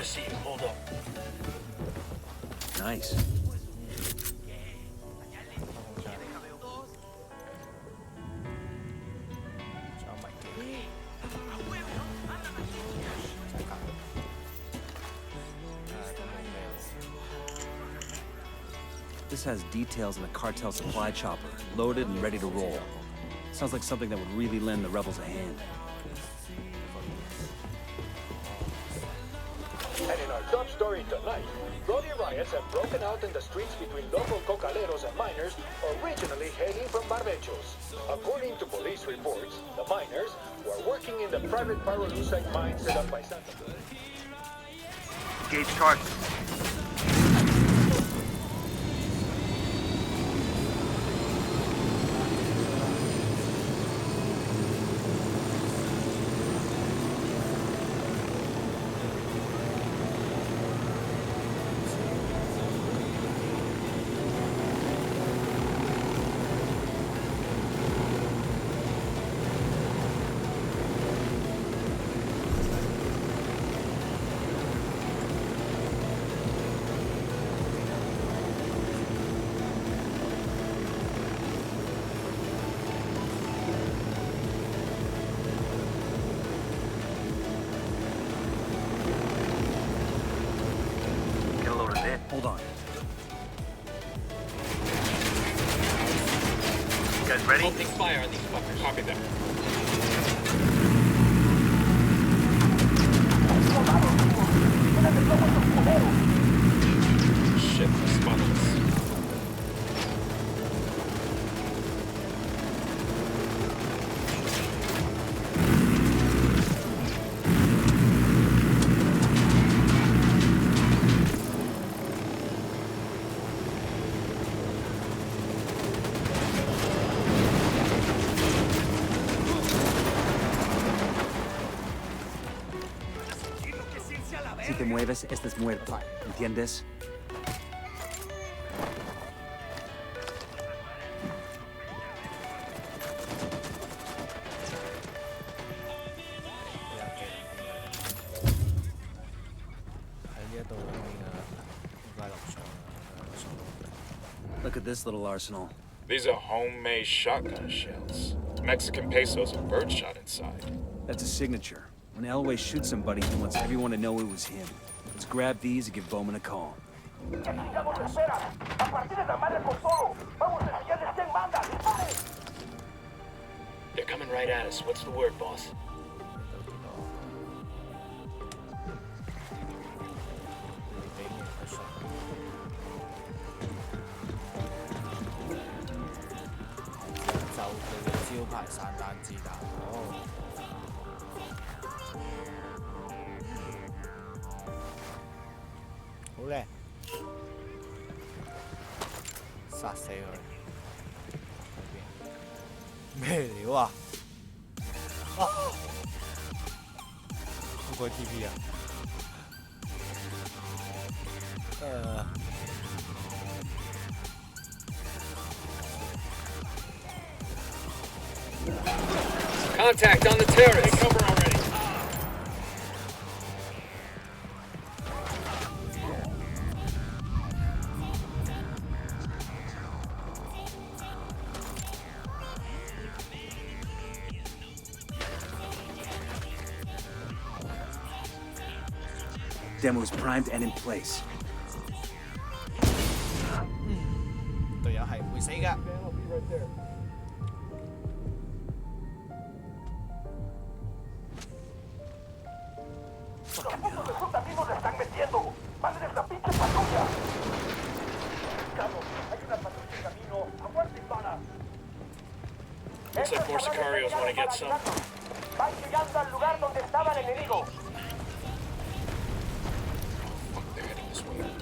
to see you. Hold up. Nice. This has details of a cartel supply chopper, loaded and ready to roll. Sounds like something that would really lend the rebels a hand. And in our top story tonight, bloody riots have broken out in the streets between local cocaleros and miners originally hailing from Barbechos. According to police reports, the miners were working in the private pyrolusite mine set up by Santa. Gauge target. Hold on. You guys ready? Opening fire on these fuckers. Copy that. Shit, the spuddles. Si te mueves, estás muerto. ¿Entiendes? Look at this little arsenal. These are homemade shotgun shells. Mexican pesos and birdshot inside. That's a signature. When Elway shoots somebody, he wants everyone to know it was him. Let's grab these and give Bowman a call. They're coming right at us. What's the word, boss? Okay. 殺死佢！咩料啊？啊！嗰個 TV 啊Contact on the terrace. Take cover already. Demo is primed and in place. 隊友係唔會死㗎。Looks like more sicarios want to get some. Van llegando al lugar donde estaba el enemigo. Fuck, they're heading this way.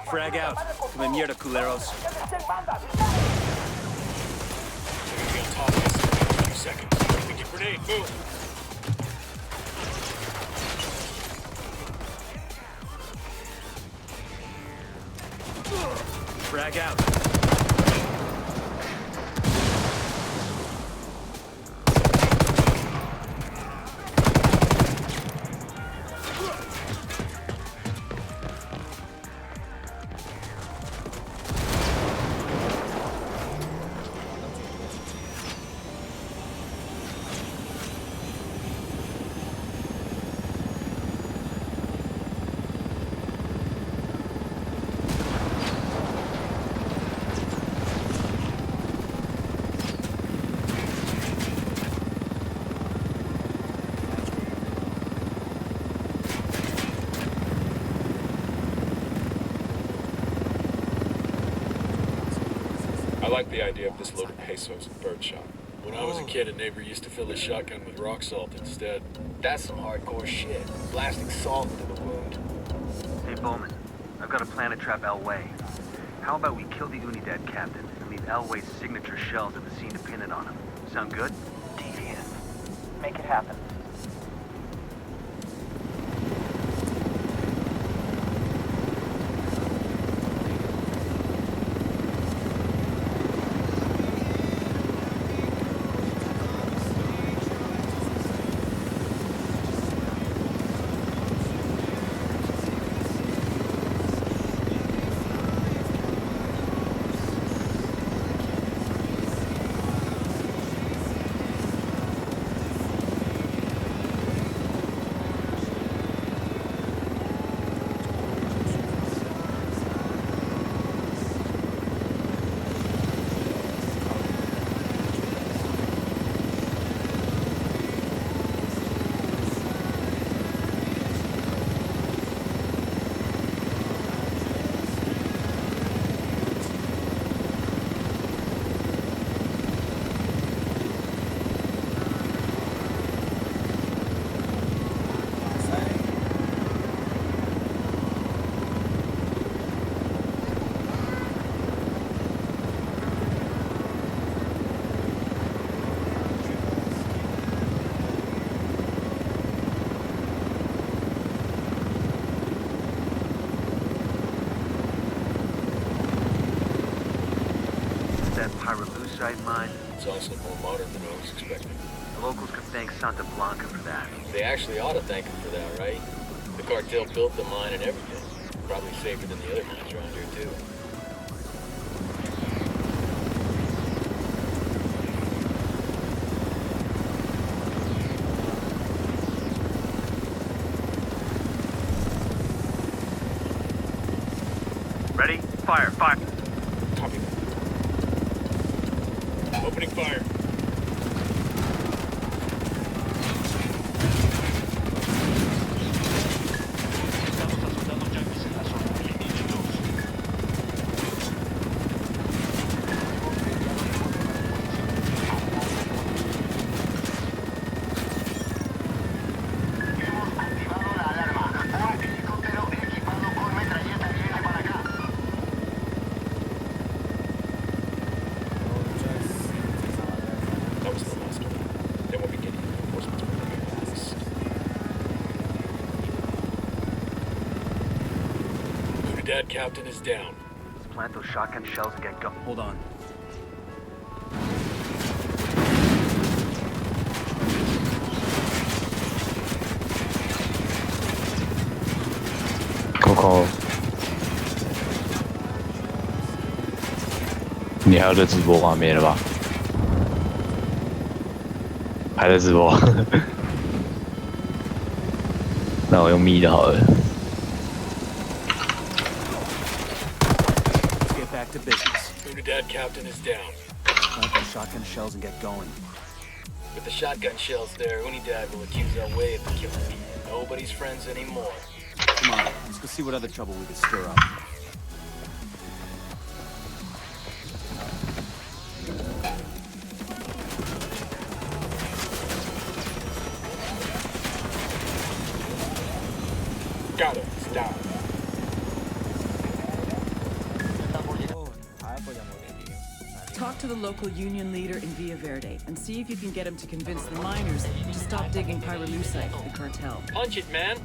Frag out. Come mierda, culeros. They're gonna be on top of us in a few seconds. Pick your grenade, move! Frag out. I like the idea of this loaded pesos and birdshot. When I was a kid, a neighbor used to fill his shotgun with rock salt instead. That's some hardcore shit. Blasting salt into the wound. Hey, Bowman. I've got a plan to trap Elway. How about we kill the Unidad captain and leave Elway's signature shells at the scene to pin it on him? Sound good? Deviant. Make it happen. Mine. It's also more modern than I was expecting. The locals could thank Santa Blanca for that. They actually ought to thank him for that, right? The cartel built the mine and everything. Probably safer than the other mines around here, too. Ready? Fire, fire. Copy. Opening fire. Unidad captain is down. Let's plant those shotgun shells and get going. Hold on. Coco， 你还有在直播画面了吧？还在直播？那我用咪的好了。 Back to business. Unidad captain is down. Plant those shotgun shells and get going. With the shotgun shells there, Unidad will accuse Elway of the killing me. Nobody's friends anymore. Come on, let's go see what other trouble we can stir up. Got it. It's down. Talk to the local union leader in Villa Verde and see if you can get him to convince the miners to stop digging pyrolusite for the cartel. Punch it, man.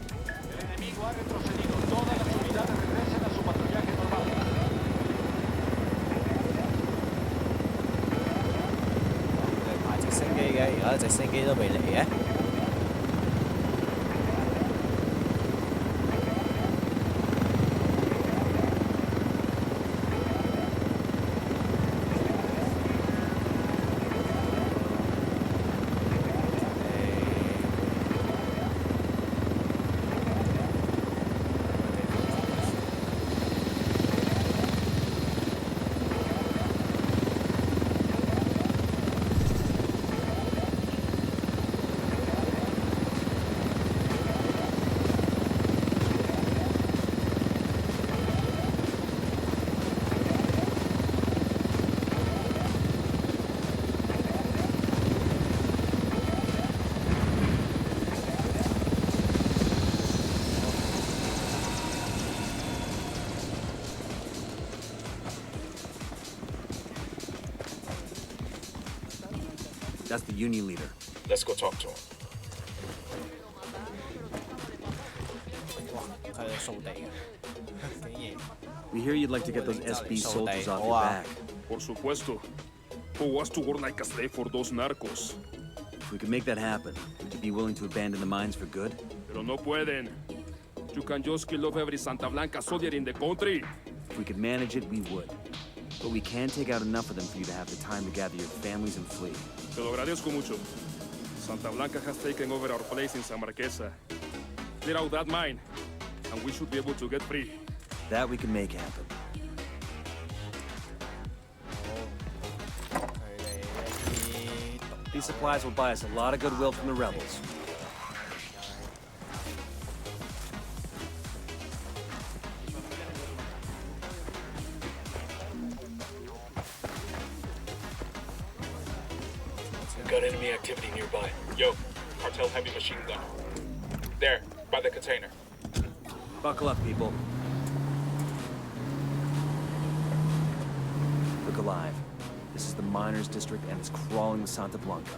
That's the union leader. Let's go talk to him. We hear you'd like to get those SB soldiers off your back. Por supuesto. Who wants to work like a slave for those narcos? If we could make that happen, would you be willing to abandon the mines for good? Pero no pueden. You can just kill off every Santa Blanca soldier in the country. If we could manage it, we would. But we can take out enough of them for you to have the time to gather your families and flee. Te lo agradezco mucho. Santa Blanca has taken over our place in San Marquesa. Clear out that mine, and we should be able to get free. That we can make happen. These supplies will buy us a lot of goodwill from the rebels. Got enemy activity nearby. Yo, cartel heavy machine gun. There, by the container. Buckle up, people. Look alive. This is the miners' district and it's crawling with Santa Blanca.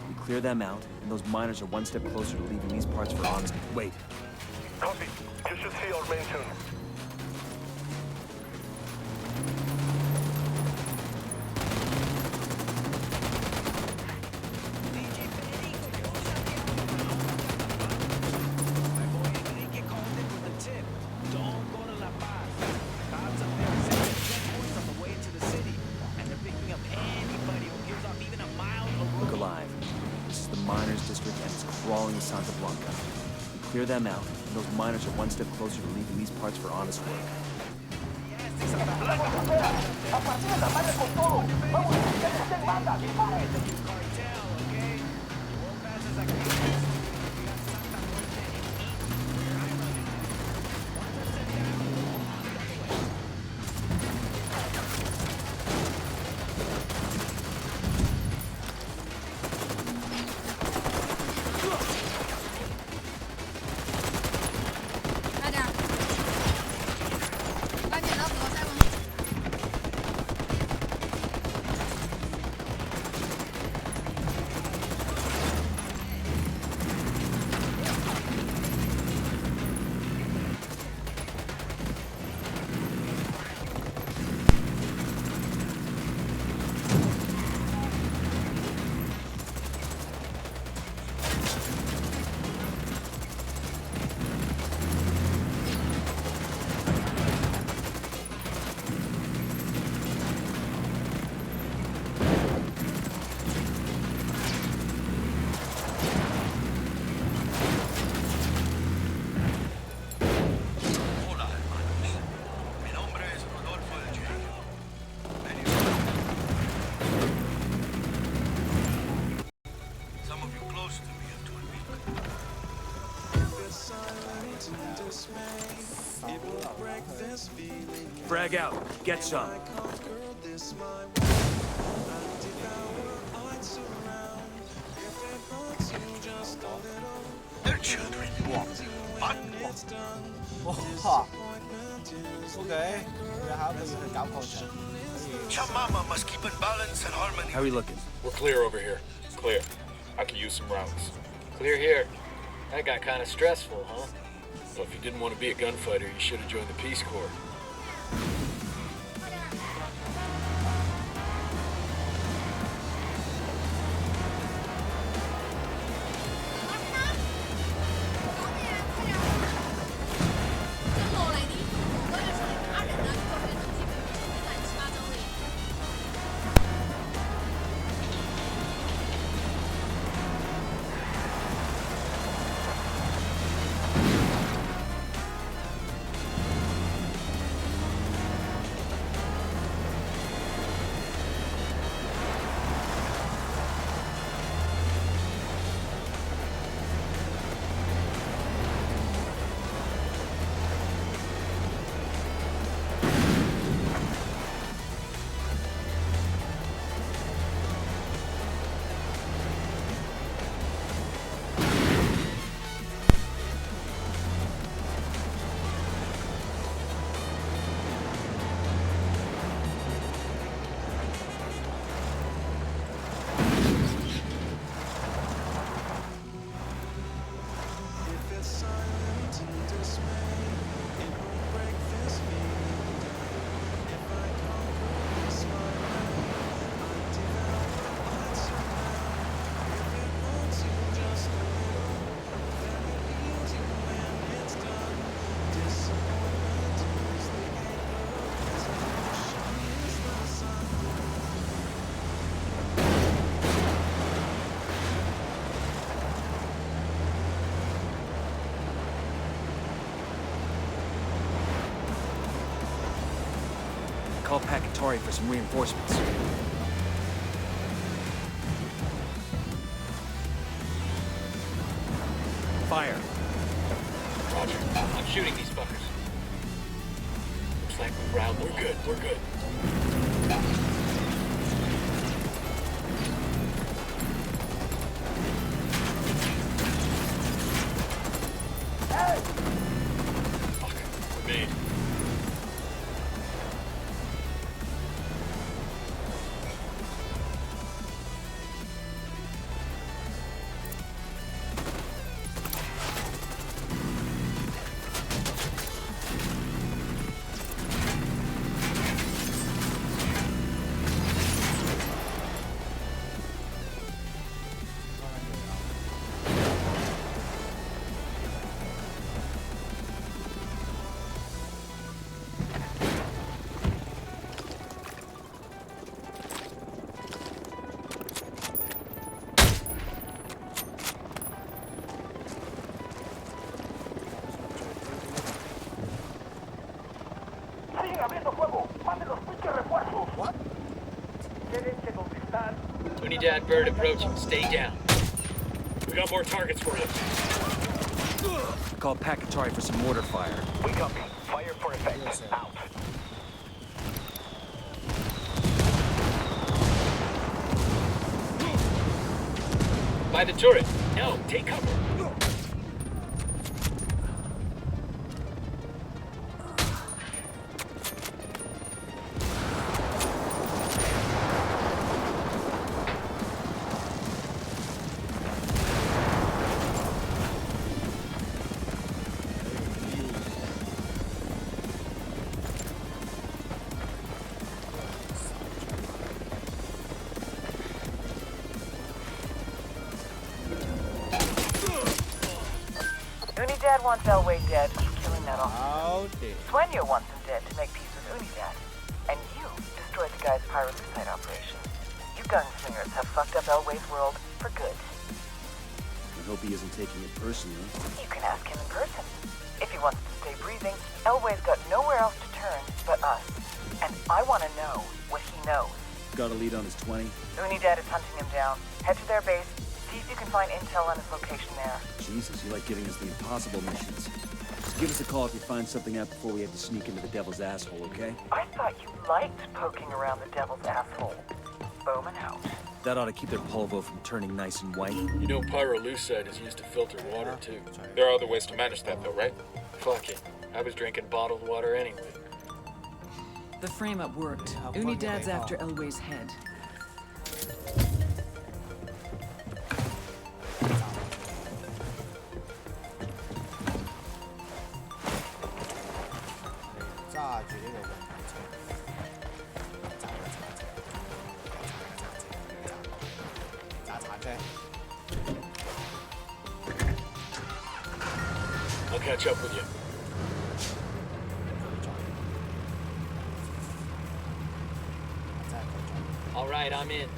We clear them out, and those miners are one step closer to leaving these parts for honest. Wait. Copy. You should see our main soon. Look alive. This is the miners' district and it's crawling with Santa Blanca. We clear them out, and those miners are one step closer to leaving these parts for honest work. Frag out. Get some. They're children. What? 哇 ，OK， 你考佢要去搞礦場。 Chamama must keep in balance and harmony. How are we looking? We're clear over here. Clear. I could use some rounds. Clear here. That got kind of stressful, huh? Well, if you didn't want to be a gunfighter, you should have joined the Peace Corps. Call Pacatori for some reinforcements. Fire. Roger. I'm shooting these fuckers. Looks like we're routed. We're good. We're good. Fuck. We're made. Unidad bird approaching. Stay down. We got more targets for you. Call Pacatori for some mortar fire. We copy. Fire for effect. Out. By the turret. No, take cover. Unidad wants Elway dead for killing that officer. Sueño wants him dead to make peace with Unidad. And you destroyed the guy's pyrolusite operation. You gunslingers have fucked up Elway's world for good. I hope he isn't taking it personally. You can ask him in person. If he wants to stay breathing, Elway's got nowhere else to turn but us. And I want to know what he knows. Got a lead on his 20? Unidad is hunting him down. Head to their base. See if you can find intel on his location there. Jesus, you like giving us the impossible missions. Just give us a call if you find something out before we have to sneak into the devil's asshole, okay? I thought you liked poking around the devil's asshole. Bowman out. That ought to keep their polvo from turning nice and white. You know pyrolusite is used to filter water, too. There are other ways to manage that, though, right? Fuck it. I was drinking bottled water anyway. The frame-up worked. Unidad's after Elway's head. I'll catch up with you. All right, I'm in.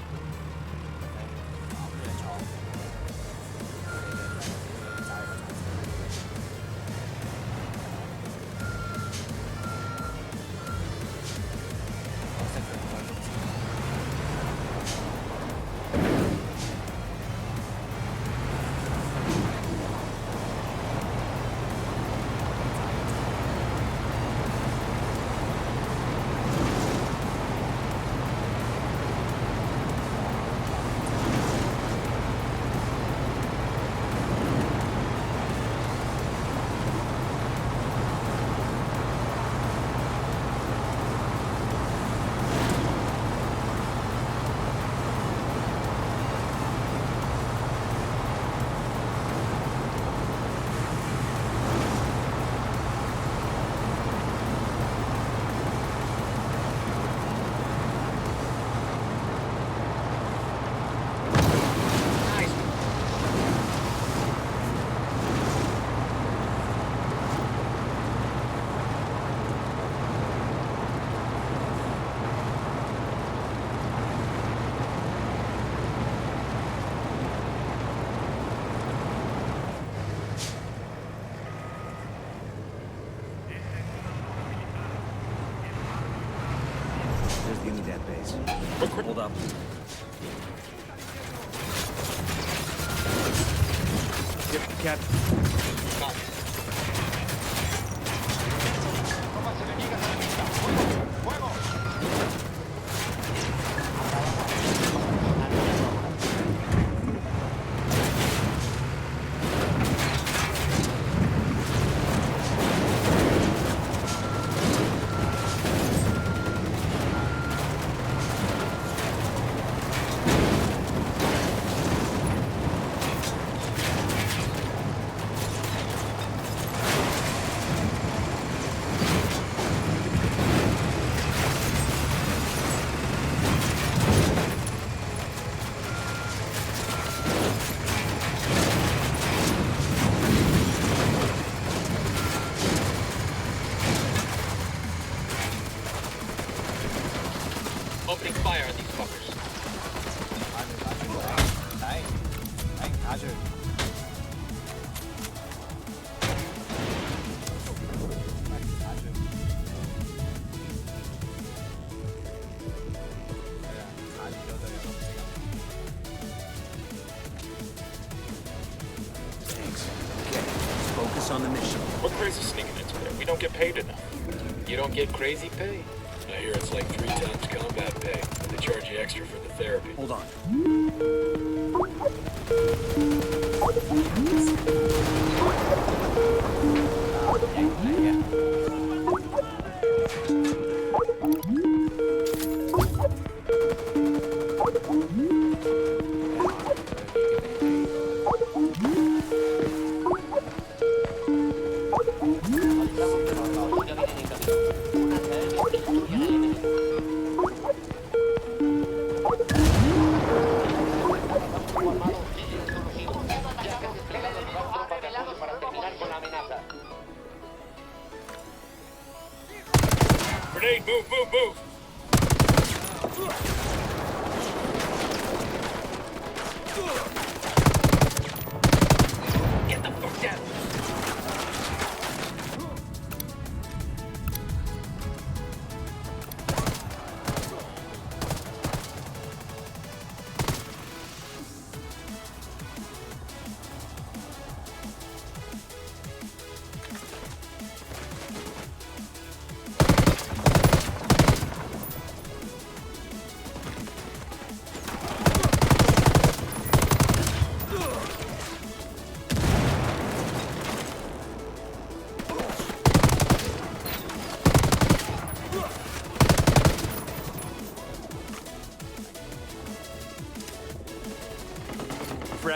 Hold up. Yep, Captain. Opening fire on these fuckers. Thanks. Okay, let's focus on the mission. What crazy sneaking into there? We don't get paid enough. You don't get crazy pay? I hear it's like 3 times combat pay. They charge you extra for the therapy. Hold on. Grenade, move, move, move! Get the fuck down!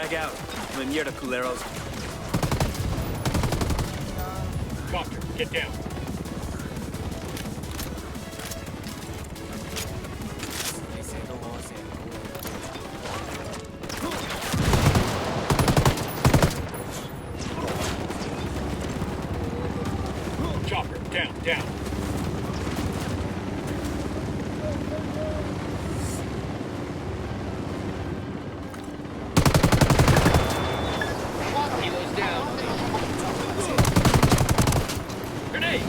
Frag out. Me mierda, culeros. Copter, get down. Chopper, down, down. Kilo's down. Grenade!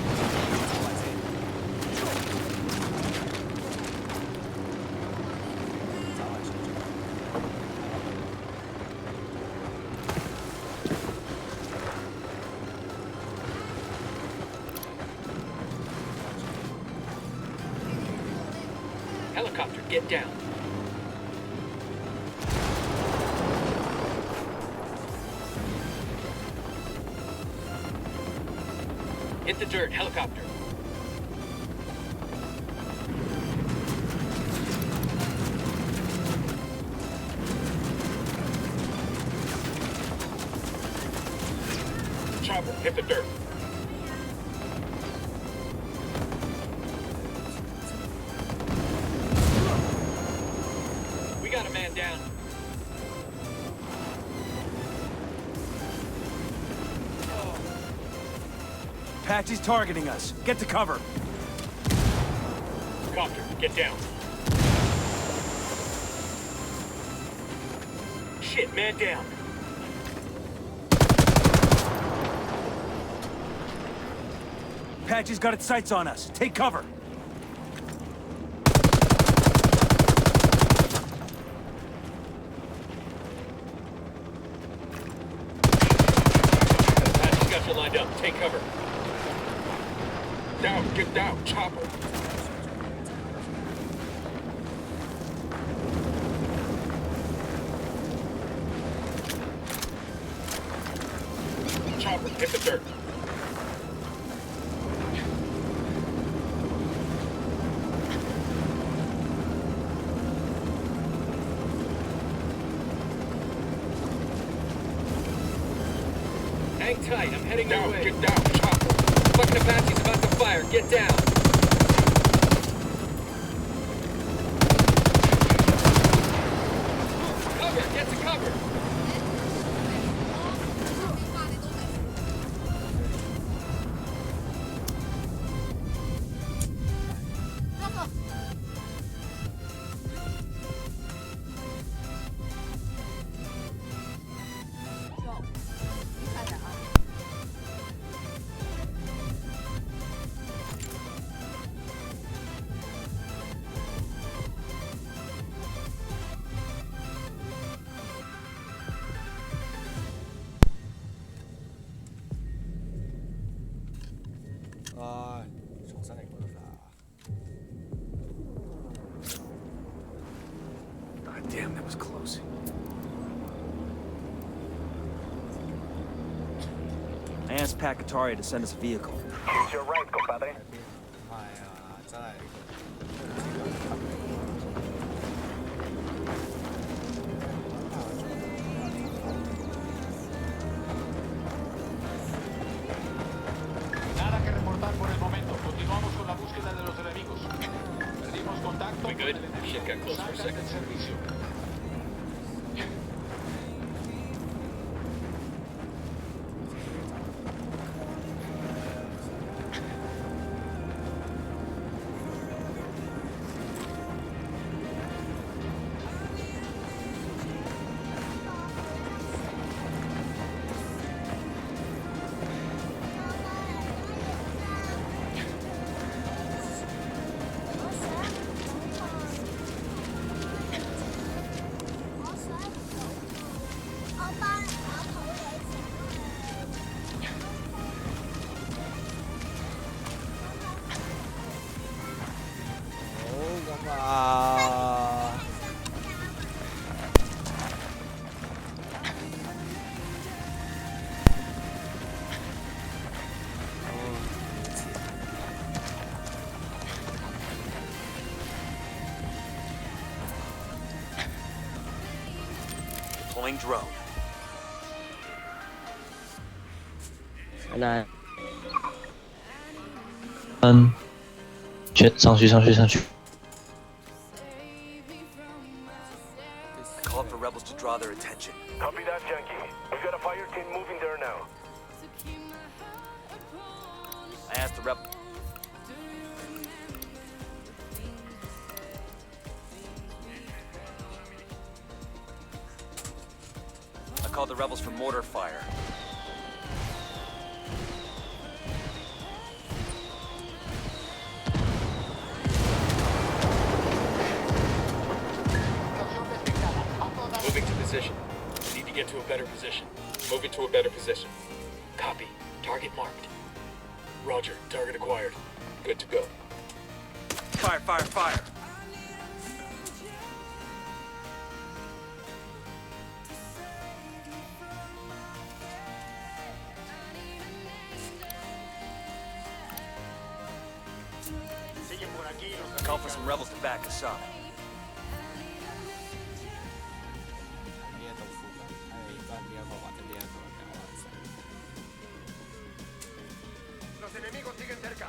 Helicopter, get down. Hit the dirt, helicopter. Chopper, hit the dirt. We got a man down. Apache's targeting us. Get to cover. Copter, get down. Shit, man down. Apache's got its sights on us. Take cover. Apache's got you lined up. Take cover. Down, get down, chopper. Chopper, hit the dirt. Hang tight, I'm heading down. Get down, chopper. Fucking Apache's about to fire. Get down. Cover, get to cover. God damn, that was close. I asked Pacatari to send us a vehicle. It's your right, compadre. Nada que reportar por el momento. Continuamos con la búsqueda de los enemigos. Perdimos contacto We good? Shit got close for a second. servicio. Deploying drone. 那上去。 Call for rebels to draw their attention. Copy that, Junkie. We've got a fire team moving there now. I asked the rebel. I called the rebels for mortar fire. Moving to position. Need to get to a better position. Moving to a better position. Copy. Target marked. Roger. Target acquired. Good to go. Fire, fire, fire! Call for some rebels to back us up. Los enemigos siguen cerca.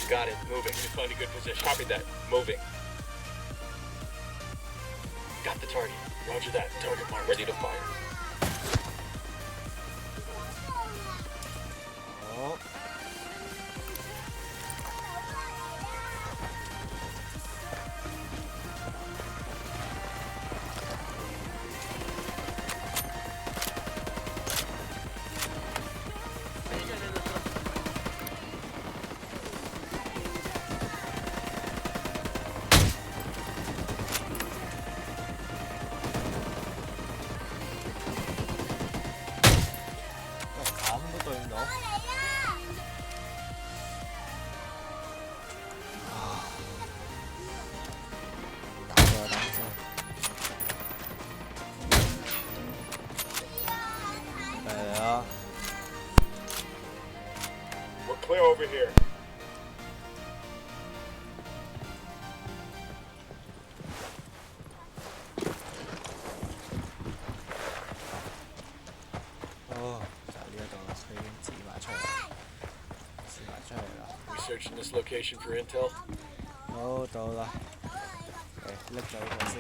Got it. Moving. We find a good position. Copy that. Moving. Got the target. Roger that. Target marked. Ready to fire. Oh. We're clear over here. Researching this location for intel. 好到啦，嚟拎走佢先。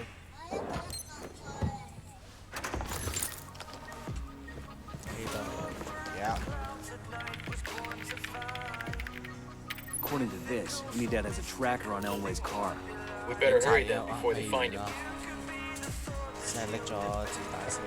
呢度，yeah。 According to this, Unidad has a tracker on Elway's car. We better hurry then before they find him. 先拎咗子彈先。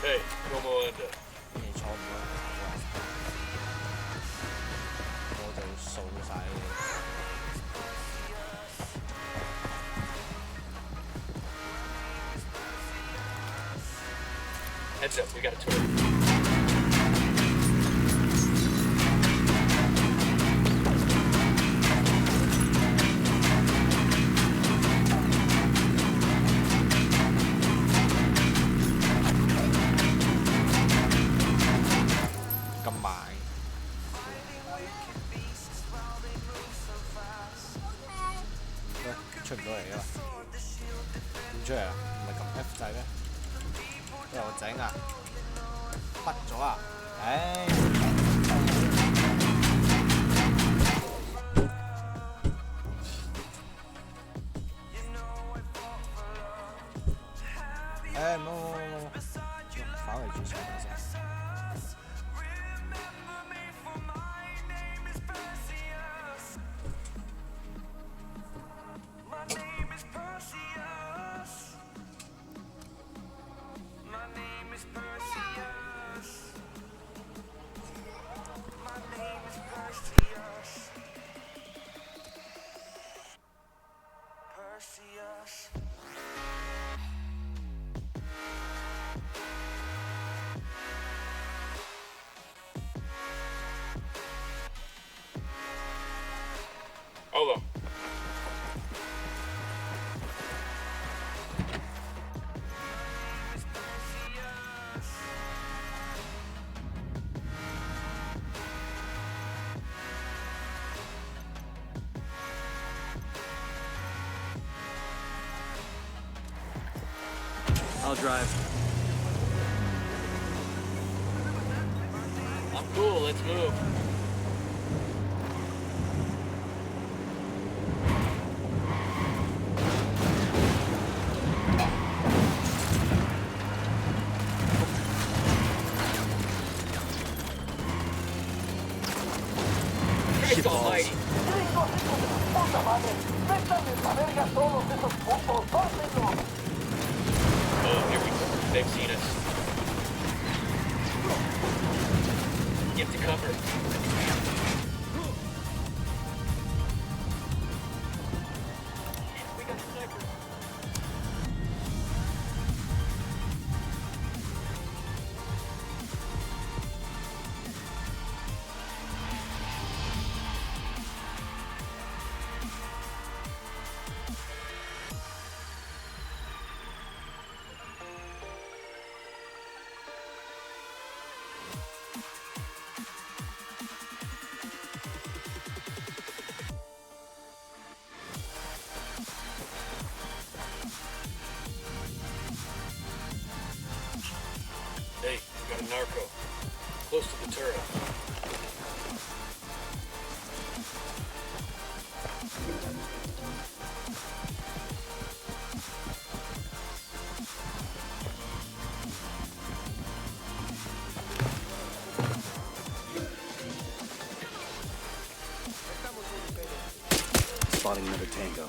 Hey, como anda? 你坐唔到，我就掃晒你。 Heads up, we got a turret. F 掣咩？又整啊！畢咗啊！唉。冇，反圍住上先。 Hey, Hold on. I'll drive. I'm cool, let's move. Christ almighty. Oh, here we go. They've seen us. Get to cover. We got snipers. Hey, we got a narco. Close to the turret. Spotting another tango.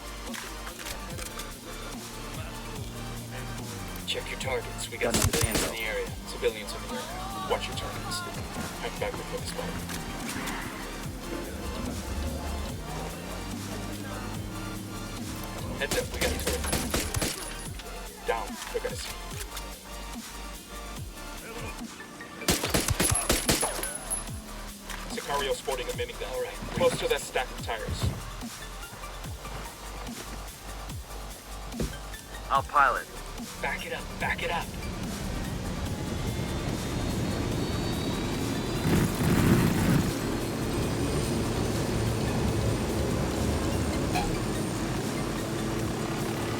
Check your targets. We got Got another civilians in tango. the area. Civilians over there. Watch your targets. Hang back before the spot. Heads up, we got a turret. Down. They're gonna see. Sicario sporting a mimic gun. Alright. Close to that stack of tires. I'll pilot. Back it up, back it up.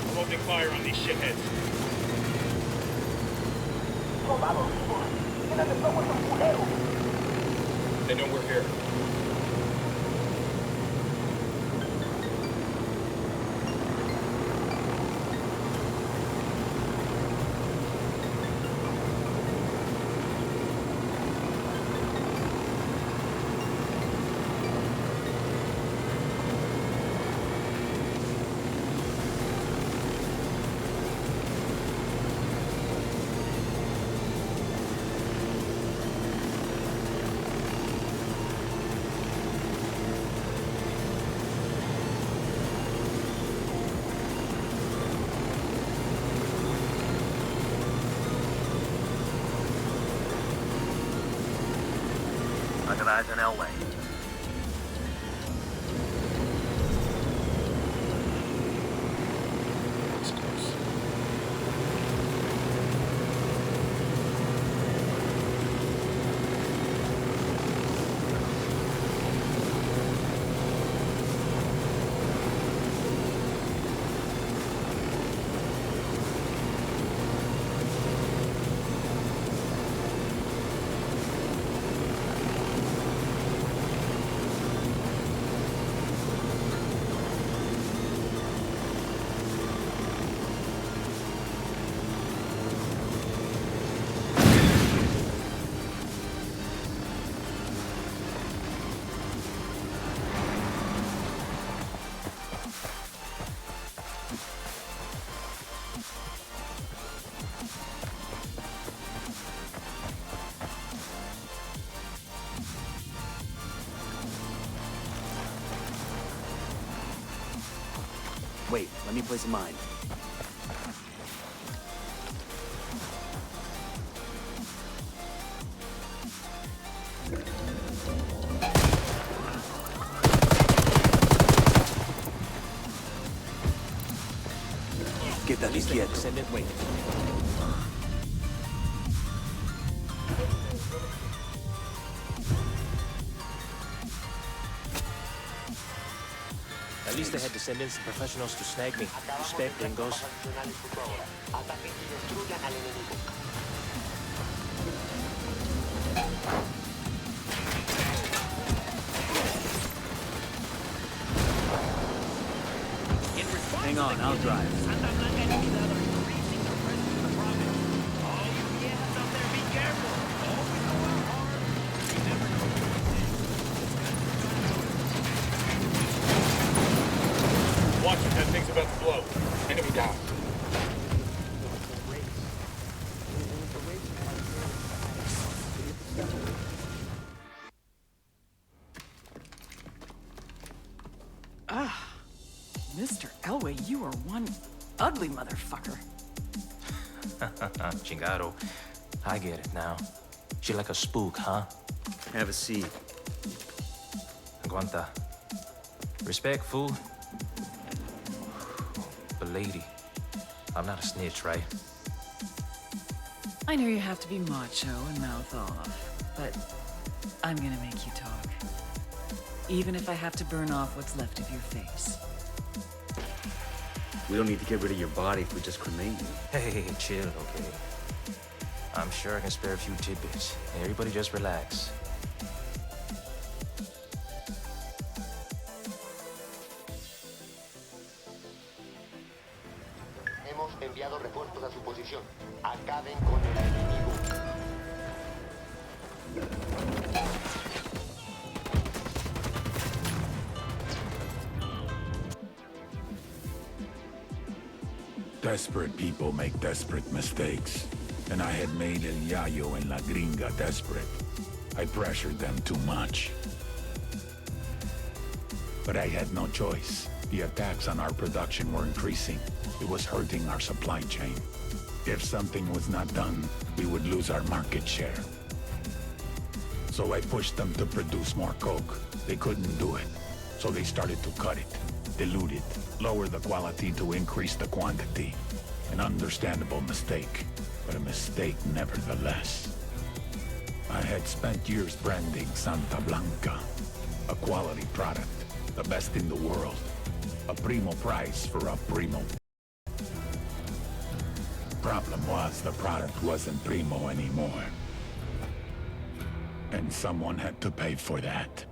I'm opening fire on these shitheads. They know we're here. I got eyes on Elway. It's close. Wait, let me place a mine. Ahorita, a la izquierda. Wait. At least they had descendants and professionals to snag me. Respect, gringos. Hang on, I'll drive. Watch it, that thing's about to blow. Enemy down. Mr. Elway, you are one ugly motherfucker. Chingado. I get it now. She like a spook, huh? Have a seat. Aguanta. Respect, fool. But lady, I'm not a snitch, right? I know you have to be macho and mouth off, but I'm gonna make you talk. Even if I have to burn off what's left of your face. We don't need to get rid of your body if we just cremate you. Hey, chill, okay? I'm sure I can spare a few tidbits. Everybody just relax. Hemos enviado refuerzos a su posición. Acaben con el enemigo. Desperate people make desperate mistakes. And I had made El Yayo and La Gringa desperate. I pressured them too much. But I had no choice. The attacks on our production were increasing. It was hurting our supply chain. If something was not done, we would lose our market share. So I pushed them to produce more coke. They couldn't do it. So they started to cut it, dilute it, lower the quality to increase the quantity. An understandable mistake, but a mistake nevertheless. I had spent years branding Santa Blanca, a quality product, the best in the world. A primo price for a primo. Problem was, the product wasn't primo anymore. And someone had to pay for that.